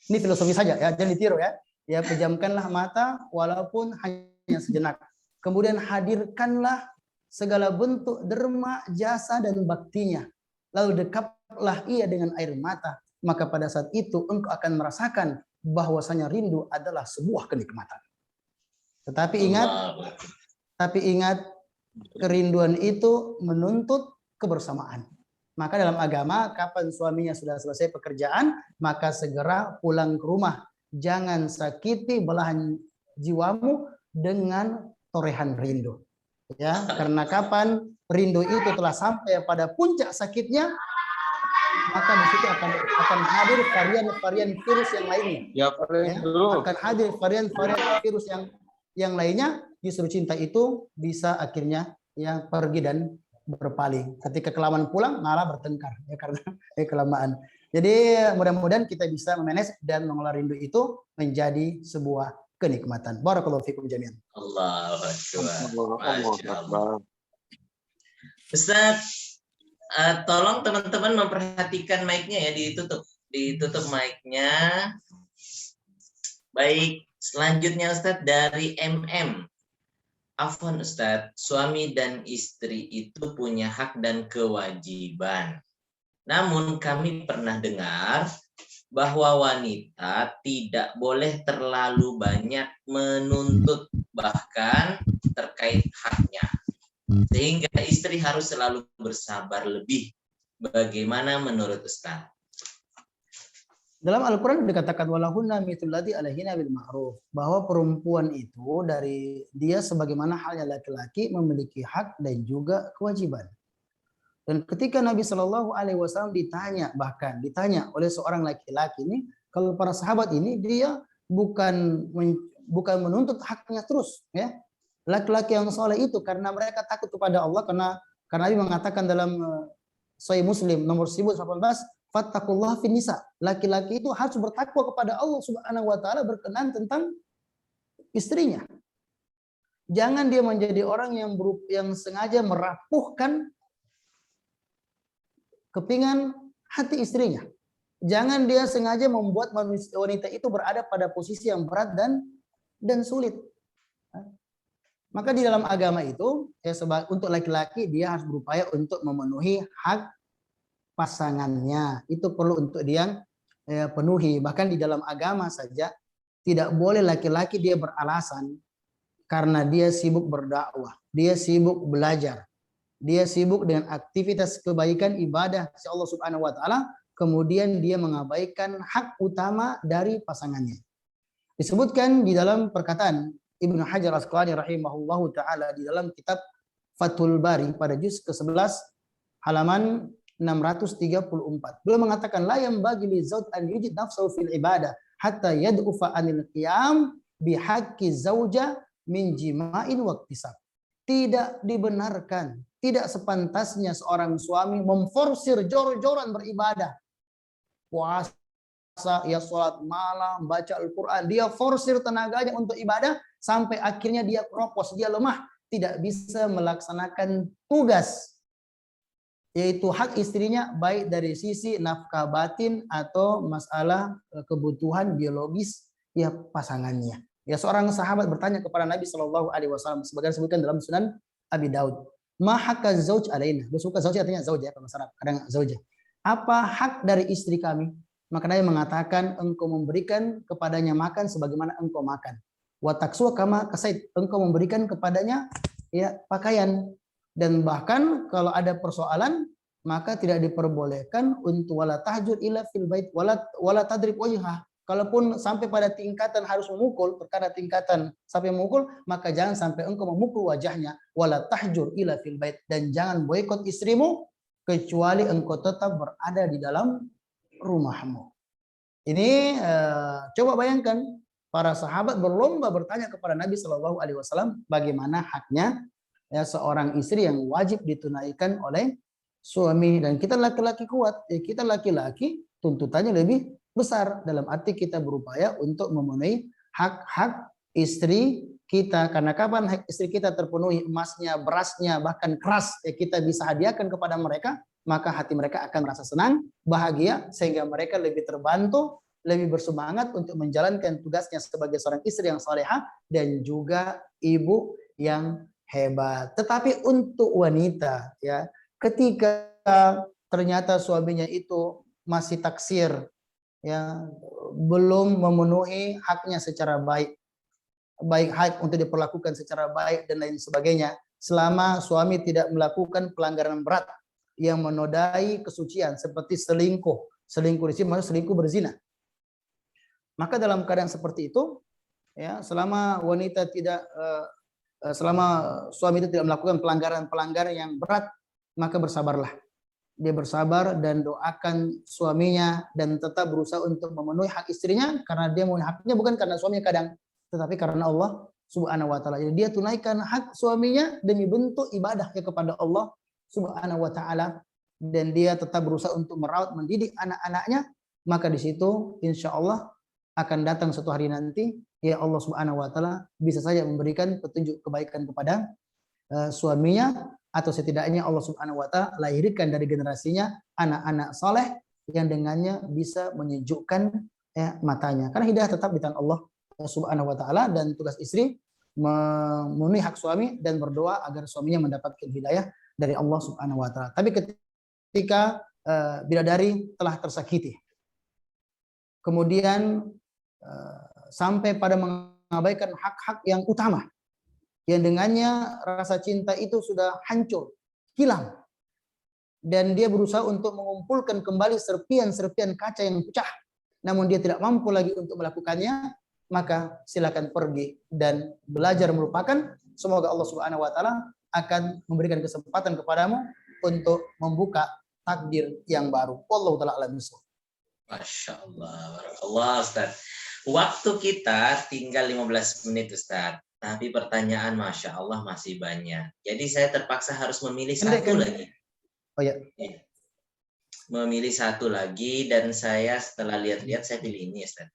Ini filosofi saja ya, jangan ditiru ya. Ya, pejamkanlah mata walaupun hanya sejenak. Kemudian hadirkanlah segala bentuk derma, jasa, dan baktinya. Lalu dekaplah ia dengan air mata. Maka pada saat itu engkau akan merasakan bahwasanya rindu adalah sebuah kenikmatan. Tetapi ingat, kerinduan itu menuntut kebersamaan. Maka dalam agama, kapan suaminya sudah selesai pekerjaan, maka segera pulang ke rumah. Jangan sakiti belahan jiwamu dengan torehan rindu. Ya, karena kapan rindu itu telah sampai pada puncak sakitnya, maka di situ akan hadir varian virus yang lainnya. Ya, akan hadir varian virus yang lainnya. Justru cinta itu bisa akhirnya yang pergi dan berpaling. Ketika kelamaan pulang malah bertengkar ya karena kelamaan. Jadi mudah-mudahan kita bisa memanage dan mengelola rindu itu menjadi sebuah kenikmatan. Barakallahu fikum jami'an. Allahu Akbar. Ustaz, tolong teman-teman memperhatikan mic-nya ya, ditutup mic-nya. Baik, selanjutnya Ustaz dari MM. Afwan Ustaz, suami dan istri itu punya hak dan kewajiban. Namun kami pernah dengar bahwa wanita tidak boleh terlalu banyak menuntut bahkan terkait haknya. Sehingga istri harus selalu bersabar lebih. Bagaimana menurut Ustaz? Dalam Al-Quran dikatakan walahunna mithlu ladzi alaihinna bil ma'ruf, bahwa perempuan itu dari dia sebagaimana halnya laki-laki memiliki hak dan juga kewajiban. Dan ketika Nabi Shallallahu Alaihi Wasallam ditanya oleh seorang laki-laki ini, kalau para sahabat ini dia bukan menuntut haknya terus, ya laki-laki yang soleh itu karena mereka takut kepada Allah, karena Nabi mengatakan dalam Sahih Muslim nomor 1018, fattaqullah fin nisa, laki-laki itu harus bertakwa kepada Allah Subhanahu Wa Taala berkenan tentang istrinya. Jangan dia menjadi orang yang sengaja merapuhkan kepingan hati istrinya. Jangan dia sengaja membuat wanita itu berada pada posisi yang berat dan sulit. Maka di dalam agama itu, ya, untuk laki-laki dia harus berupaya untuk memenuhi hak pasangannya. Itu perlu untuk dia penuhi. Bahkan di dalam agama saja tidak boleh laki-laki dia beralasan karena dia sibuk berdakwah, dia sibuk belajar, dia sibuk dengan aktivitas kebaikan ibadah si Allah Subhanahu wa taala, kemudian dia mengabaikan hak utama dari pasangannya. Disebutkan di dalam perkataan Ibnu Hajar Asqalani rahimahullahu taala di dalam kitab Fathul Bari pada juz ke-11 halaman 634. Beliau mengatakan la yanbaghi li zawj an yujid nafsahu fil ibadah hatta yad'ufa anil qiyam bihaqqi zauja min jima'in wa iktisab. Tidak dibenarkan, tidak sepantasnya seorang suami memforsir jor-joran beribadah. Puasa, ya sholat malam, baca Al-Quran. Dia forsir tenaganya untuk ibadah sampai akhirnya dia kropos, dia lemah. Tidak bisa melaksanakan tugas, yaitu hak istrinya, baik dari sisi nafkah batin atau masalah kebutuhan biologis ya pasangannya. Ya, seorang sahabat bertanya kepada Nabi Shallallahu Alaihi Wasallam, sebagian disebutkan dalam Sunan Abi Daud, ma hakka zauj alaina. Suka zauj artinya zauj ya, kalau masalah kadang zauj. Apa hak dari istri kami? Maka Nabi mengatakan, engkau memberikan kepadanya makan sebagaimana engkau makan. Wa taksuha kama kasait, engkau memberikan kepadanya ya pakaian. Dan bahkan kalau ada persoalan, maka tidak diperbolehkan untuk wala tahjur illa fil bait wala tadrib wajhah. Kalaupun sampai pada tingkatan harus memukul, perkara tingkatan sampai memukul, maka jangan sampai engkau memukul wajahnya. Wala tahjur illa fil bait, dan jangan boikot istrimu kecuali engkau tetap berada di dalam rumahmu. Ini coba bayangkan, para sahabat berlomba bertanya kepada Nabi Shallallahu Alaihi Wasallam bagaimana haknya ya seorang istri yang wajib ditunaikan oleh suami. Dan kita laki-laki kuat, kita laki-laki tuntutannya lebih besar, dalam arti kita berupaya untuk memenuhi hak-hak istri kita. Karena kapan hak istri kita terpenuhi, emasnya, berasnya, bahkan keras ya kita bisa hadiahkan kepada mereka, maka hati mereka akan merasa senang, bahagia, sehingga mereka lebih terbantu, lebih bersemangat untuk menjalankan tugasnya sebagai seorang istri yang salehah dan juga ibu yang hebat. Tetapi untuk wanita ya, ketika ternyata suaminya itu masih taksir ya, belum memenuhi haknya secara baik hak untuk diperlakukan secara baik dan lain sebagainya, selama suami tidak melakukan pelanggaran berat yang menodai kesucian seperti selingkuh di sini maksudnya selingkuh berzina, maka dalam keadaan seperti itu ya, selama suami itu tidak melakukan pelanggaran yang berat, maka bersabarlah. Dia bersabar dan doakan suaminya dan tetap berusaha untuk memenuhi hak istrinya, karena dia memenuhi haknya bukan karena suaminya kadang, tetapi karena Allah Subhanahu wa taala. Jadi dia tunaikan hak suaminya demi bentuk ibadahnya kepada Allah Subhanahu wa taala, dan dia tetap berusaha untuk merawat mendidik anak-anaknya, maka di situ insya Allah akan datang suatu hari nanti ya Allah Subhanahu wa taala bisa saja memberikan petunjuk kebaikan kepada suaminya, atau setidaknya Allah Subhanahu wa taala lahirkan dari generasinya anak-anak soleh yang dengannya bisa menyejukkan matanya. Karena hidayah tetap di tangan Allah Subhanahu wa taala, dan tugas istri memenuhi hak suami dan berdoa agar suaminya mendapatkan hidayah dari Allah Subhanahu wa taala. Tapi ketika bidadari telah tersakiti, kemudian sampai pada mengabaikan hak-hak yang utama, yang dengannya rasa cinta itu sudah hancur, hilang, dan dia berusaha untuk mengumpulkan kembali serpian-serpian kaca yang pecah, namun dia tidak mampu lagi untuk melakukannya, maka silakan pergi dan belajar melupakan. Semoga Allah Subhanahu wa taala akan memberikan kesempatan kepadamu untuk membuka takdir yang baru. Wallahu taala alam bissawab. Masya Allah, barakallah Ustaz. Waktu kita tinggal 15 menit Ustaz. Tapi pertanyaan Masya Allah masih banyak. Jadi saya terpaksa harus memilih satu lagi. Oh ya. Memilih satu lagi, dan saya setelah lihat-lihat saya pilih ini Ustaz.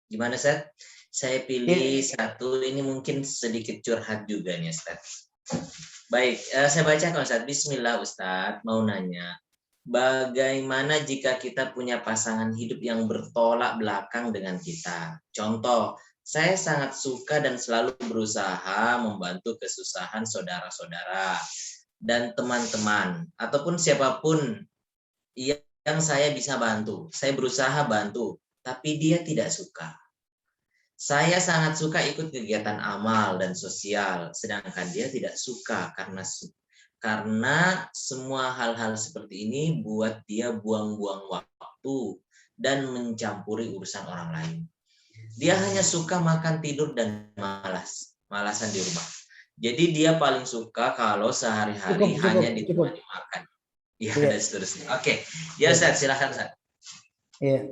Gimana Ustaz? Saya pilih satu, ini mungkin sedikit curhat juga nih Ustaz. Baik, saya bacakan Ustaz. Bismillah Ustaz, mau nanya. Bagaimana jika kita punya pasangan hidup yang bertolak belakang dengan kita? Contoh, saya sangat suka dan selalu berusaha membantu kesusahan saudara-saudara dan teman-teman ataupun siapapun yang saya bisa bantu. Saya berusaha bantu, tapi dia tidak suka. Saya sangat suka ikut kegiatan amal dan sosial, sedangkan dia tidak suka karena semua hal-hal seperti ini buat dia buang-buang waktu dan mencampuri urusan orang lain. Dia hanya suka makan, tidur, dan malasan di rumah. Jadi dia paling suka kalau sehari-hari hanya ditemani makan. Ya, dan seterusnya. Oke. Ya Ustaz, silakan Ustaz. Ya.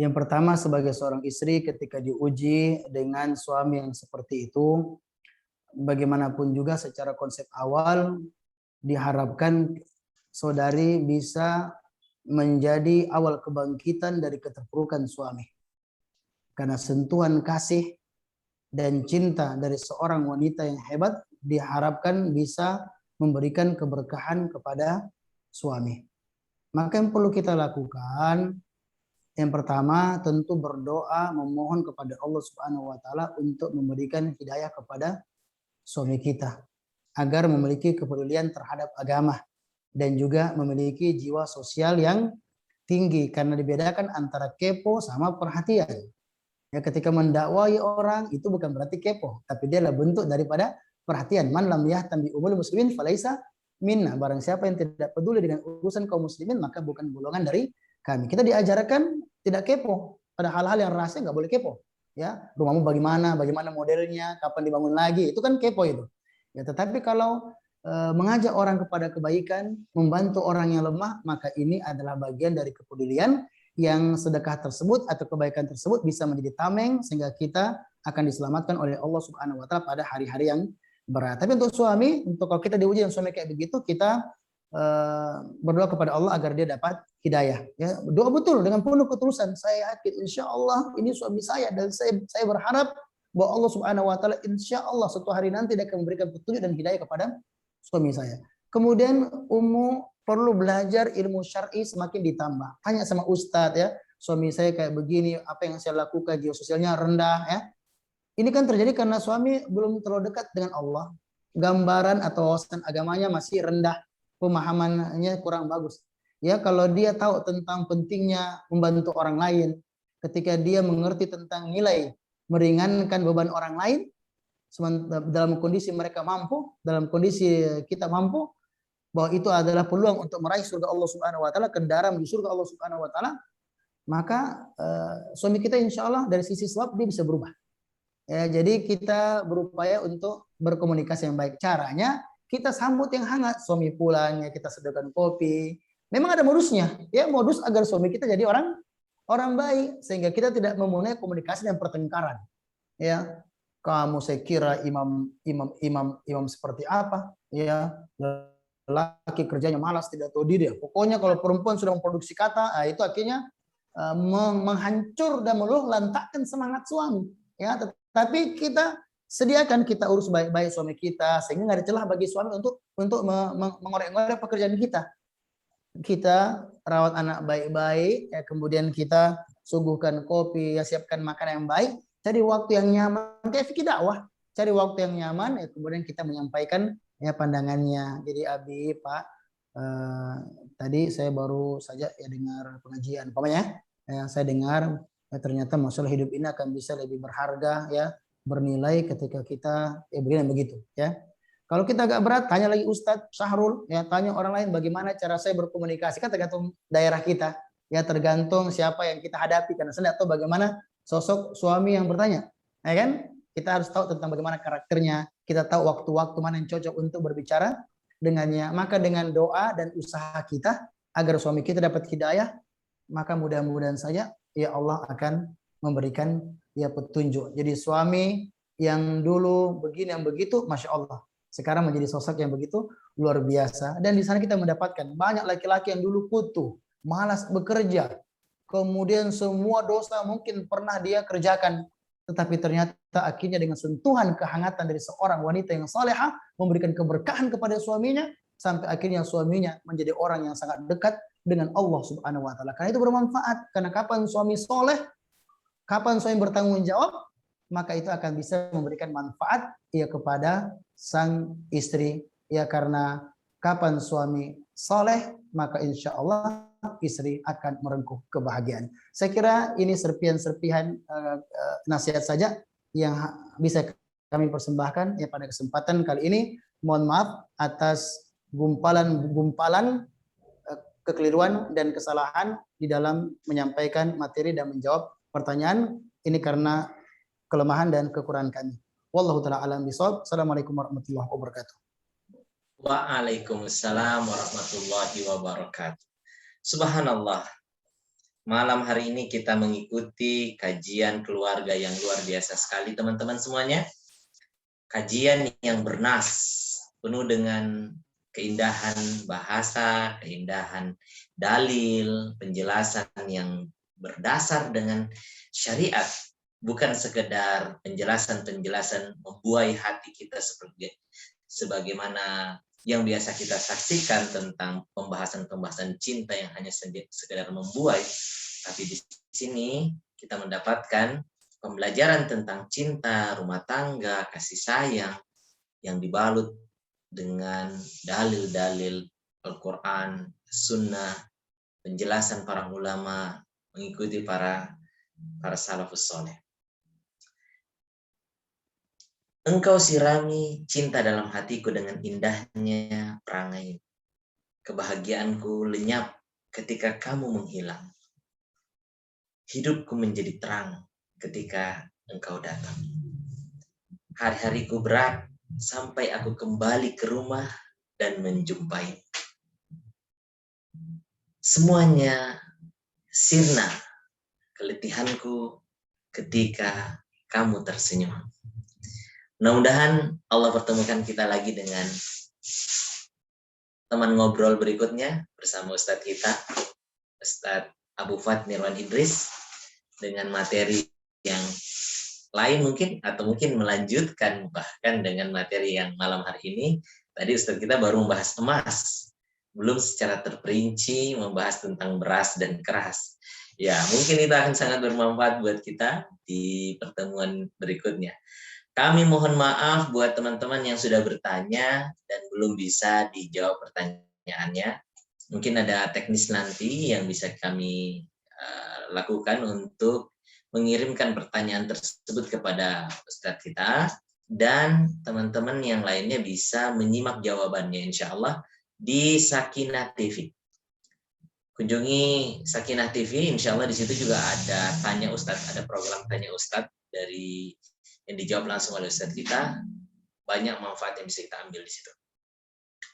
Yang pertama, sebagai seorang istri ketika diuji dengan suami yang seperti itu, bagaimanapun juga secara konsep awal diharapkan saudari bisa menjadi awal kebangkitan dari keterpurukan suami. Karena sentuhan kasih dan cinta dari seorang wanita yang hebat diharapkan bisa memberikan keberkahan kepada suami. Maka yang perlu kita lakukan, yang pertama tentu berdoa memohon kepada Allah Subhanahu wa taala untuk memberikan hidayah kepada suami kita agar memiliki kepedulian terhadap agama dan juga memiliki jiwa sosial yang tinggi, karena dibedakan antara kepo sama perhatian. Ya, ketika mendakwai orang itu bukan berarti kepo, tapi dia adalah bentuk daripada perhatian. Man lam yahtam bi umuril muslimin falaisa minna. Barang siapa yang tidak peduli dengan urusan kaum muslimin, maka bukan golongan dari kami. Kita diajarkan tidak kepo pada hal-hal yang rahasia, nggak boleh kepo. Ya, rumahmu bagaimana, bagaimana modelnya, kapan dibangun lagi, itu kan kepo itu. Ya, tetapi kalau mengajak orang kepada kebaikan, membantu orang yang lemah, maka ini adalah bagian dari kepedulian yang sedekah tersebut atau kebaikan tersebut bisa menjadi tameng sehingga kita akan diselamatkan oleh Allah Subhanahu wa taala pada hari-hari yang berat. Tapi untuk suami, untuk kalau kita diuji dengan suami kayak begitu, kita berdoa kepada Allah agar dia dapat hidayah. Ya, doa betul dengan penuh ketulusan. Saya yakin insya Allah ini suami saya dan saya berharap bahwa Allah Subhanahu wa taala insya Allah suatu hari nanti dia akan memberikan petunjuk dan hidayah kepada suami saya. Kemudian Ummu perlu belajar ilmu syar'i semakin ditambah. Tanya sama ustadz ya, suami saya kayak begini, apa yang saya lakukan, jiwa sosialnya rendah ya. Ini kan terjadi karena suami belum terlalu dekat dengan Allah. Gambaran atau wawasan agamanya masih rendah, pemahamannya kurang bagus. Ya, kalau dia tahu tentang pentingnya membantu orang lain, ketika dia mengerti tentang nilai meringankan beban orang lain, dalam kondisi mereka mampu, dalam kondisi kita mampu, bahwa itu adalah peluang untuk meraih surga Allah Subhanahu wa taala, kendaraan menuju surga Allah Subhanahu wa taala, maka suami kita insya Allah dari sisi sebab dia bisa berubah. Ya, jadi kita berupaya untuk berkomunikasi yang baik. Caranya kita sambut yang hangat, suami pulang ya kita sediakan kopi. Memang ada modusnya, ya modus agar suami kita jadi orang baik sehingga kita tidak memulai komunikasi dan pertengkaran. Ya, kamu saya kira imam seperti apa? Ya, laki kerjanya malas tidak tahu diri. Pokoknya kalau perempuan sudah memproduksi kata, itu akhirnya menghancur dan meluluhlantakkan semangat suami. Ya, tapi kita sediakan, kita urus baik-baik suami kita sehingga nggak ada celah bagi suami untuk mengorek-ngorek pekerjaan kita. Kita rawat anak baik-baik, ya, kemudian kita suguhkan kopi, ya, siapkan makanan yang baik, cari waktu yang nyaman, kayak fikih dakwah, cari waktu yang nyaman, ya, kemudian kita menyampaikan ya pandangannya. Jadi Abi, Pak, tadi saya baru saja ya dengar pengajian, pokoknya yang saya dengar ternyata masalah hidup ini akan bisa lebih berharga ya, bernilai ketika kita begini begitu ya. Kalau kita agak berat, tanya lagi Ustadz Syahrul, ya tanya orang lain bagaimana cara saya berkomunikasi, kan tergantung daerah kita, ya tergantung siapa yang kita hadapi, karena saya tidak tahu bagaimana sosok suami yang bertanya, ya kan? Kita harus tahu tentang bagaimana karakternya, kita tahu waktu-waktu mana yang cocok untuk berbicara dengannya. Maka dengan doa dan usaha kita agar suami kita dapat hidayah, maka mudah-mudahan saja ya Allah akan memberikan ya petunjuk. Jadi suami yang dulu begini yang begitu, masya Allah, sekarang menjadi sosok yang begitu luar biasa. Dan di sana kita mendapatkan banyak laki-laki yang dulu kutu, malas bekerja, kemudian semua dosa mungkin pernah dia kerjakan, tetapi ternyata akhirnya dengan sentuhan kehangatan dari seorang wanita yang salehah memberikan keberkahan kepada suaminya, sampai akhirnya suaminya menjadi orang yang sangat dekat dengan Allah Subhanahu wa taala. Karena itu bermanfaat, karena kapan suami soleh, kapan suami bertanggung jawab, maka itu akan bisa memberikan manfaat ya kepada sang istri. Ya, karena kapan suami soleh, maka insya Allah istri akan merengkuh kebahagiaan. Saya kira ini serpihan-serpihan nasihat saja yang bisa kami persembahkan ya pada kesempatan kali ini. Mohon maaf atas gumpalan-gumpalan kekeliruan dan kesalahan di dalam menyampaikan materi dan menjawab pertanyaan ini karena kelemahan dan kekurangan kami. Wallahu taala alam bisawab. Assalamualaikum warahmatullahi wabarakatuh. Waalaikumsalam warahmatullahi wabarakatuh. Subhanallah. Malam hari ini kita mengikuti kajian keluarga yang luar biasa sekali teman-teman semuanya. Kajian yang bernas, penuh dengan keindahan bahasa, keindahan dalil, penjelasan yang berdasar dengan syariat, bukan sekedar penjelasan-penjelasan membuai hati kita sebagaimana yang biasa kita saksikan tentang pembahasan-pembahasan cinta yang hanya sekedar membuai, tapi di sini kita mendapatkan pembelajaran tentang cinta, rumah tangga, kasih sayang yang dibalut dengan dalil-dalil Al-Quran, Sunnah, penjelasan para ulama, mengikuti para salafus soleh. Engkau sirami cinta dalam hatiku dengan indahnya perangai. Kebahagiaanku lenyap ketika kamu menghilang. Hidupku menjadi terang ketika engkau datang. Hari-hariku berat sampai aku kembali ke rumah dan menjumpai. Semuanya sirna keletihanku ketika kamu tersenyum. Mudah-mudahan Allah pertemukan kita lagi dengan teman ngobrol berikutnya bersama Ustadz kita, Ustadz Abu Fat Nirwan Idris, dengan materi yang lain mungkin, atau mungkin melanjutkan bahkan dengan materi yang malam hari ini. Tadi Ustadz kita baru membahas emas, belum secara terperinci membahas tentang beras dan keras. Ya, mungkin itu akan sangat bermanfaat buat kita di pertemuan berikutnya. Kami mohon maaf buat teman-teman yang sudah bertanya dan belum bisa dijawab pertanyaannya. Mungkin ada teknis nanti yang bisa kami lakukan untuk mengirimkan pertanyaan tersebut kepada Ustadz kita, dan teman-teman yang lainnya bisa menyimak jawabannya insya Allah di Sakinah TV. Kunjungi Sakinah TV, insya Allah di situ juga ada Tanya Ustadz, ada program Tanya Ustadz dari yang dijawab langsung oleh Ustadz kita. Banyak manfaat yang bisa kita ambil di situ.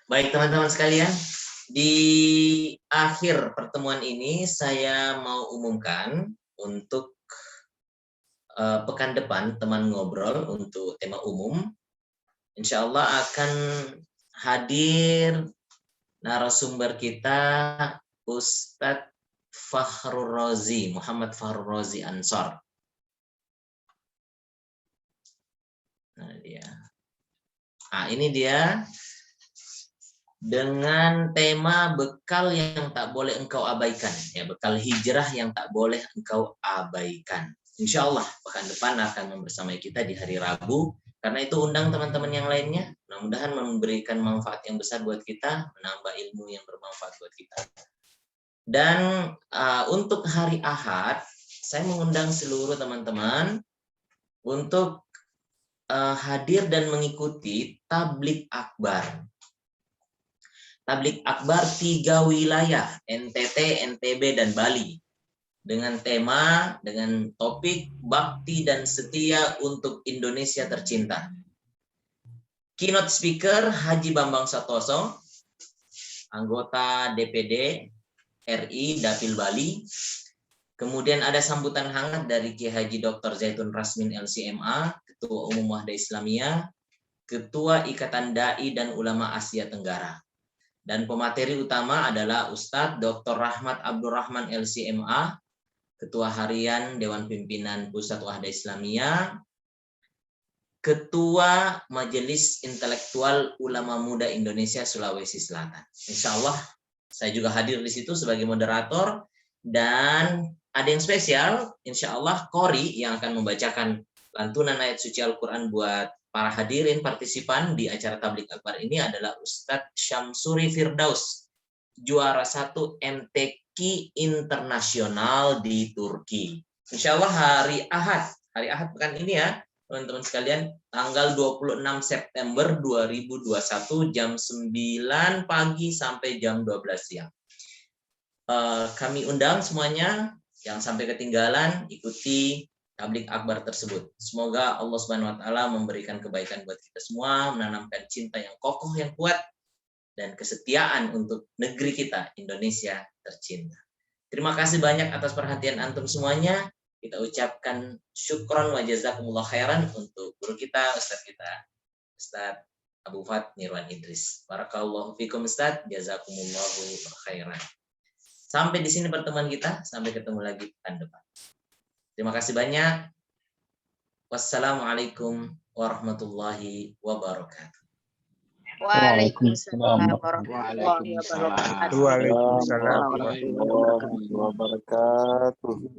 Baik teman-teman sekalian, di akhir pertemuan ini saya mau umumkan untuk pekan depan teman ngobrol untuk tema umum. Insya Allah akan hadir narasumber kita Ustadz Fakhrul Razi, Muhammad Fakhrul Razi Ansor. Ini dia dengan tema bekal yang tak boleh engkau abaikan, ya, bekal hijrah yang tak boleh engkau abaikan. Insya Allah pekan depan akan membersamai kita di hari Rabu. Karena itu undang teman-teman yang lainnya. Mudah-mudahan memberikan manfaat yang besar buat kita, menambah ilmu yang bermanfaat buat kita. Dan untuk hari Ahad, saya mengundang seluruh teman-teman untuk hadir dan mengikuti tablik akbar. Tablik akbar 3 wilayah, NTT, NTB, dan Bali. Dengan tema, dengan topik bakti dan setia untuk Indonesia tercinta. Keynote speaker Haji Bambang Satoso, anggota DPD RI Dapil Bali. Kemudian ada sambutan hangat dari Kiai Haji Dr. Zaitun Rasmin LCMA, Ketua Umum Wahda Islamiyah, Ketua Ikatan Dai dan Ulama Asia Tenggara. Dan pemateri utama adalah Ustadz Dr. Rahmat Abdurrahman LCMA, Ketua Harian Dewan Pimpinan Pusat Wahda Islamiyah, Ketua Majelis Intelektual Ulama Muda Indonesia Sulawesi Selatan. Insya Allah saya juga hadir di situ sebagai moderator, dan ada yang spesial, insya Allah Qori yang akan membacakan lantunan ayat suci Al-Quran buat para hadirin partisipan di acara tablik akbar ini adalah Ustadz Syamsuri Firdaus, juara 1 MTQ internasional di Turki. Insya Allah hari Ahad pekan ini ya, teman-teman sekalian, tanggal 26 September 2021 jam 9 pagi sampai jam 12 siang. Kami undang semuanya, jangan sampai ketinggalan, ikuti tablik akbar tersebut. Semoga Allah Subhanahu wa taala memberikan kebaikan buat kita semua, menanamkan cinta yang kokoh, yang kuat, dan kesetiaan untuk negeri kita, Indonesia tercinta. Terima kasih banyak atas perhatian antum semuanya. Kita ucapkan syukron wa jazakumullah khairan untuk guru kita, Ustadz kita, Ustadz Abu Fat Nirwan Idris. Barakallahu fikum Ustadz, jazakumullahu khairan. Sampai di sini pertemuan kita, sampai ketemu lagi pekan depan. Terima kasih banyak. Wassalamualaikum warahmatullahi wabarakatuh. Waalaikumsalam warahmatullahi wabarakatuh. Waalaikumsalam warahmatullahi wabarakatuh.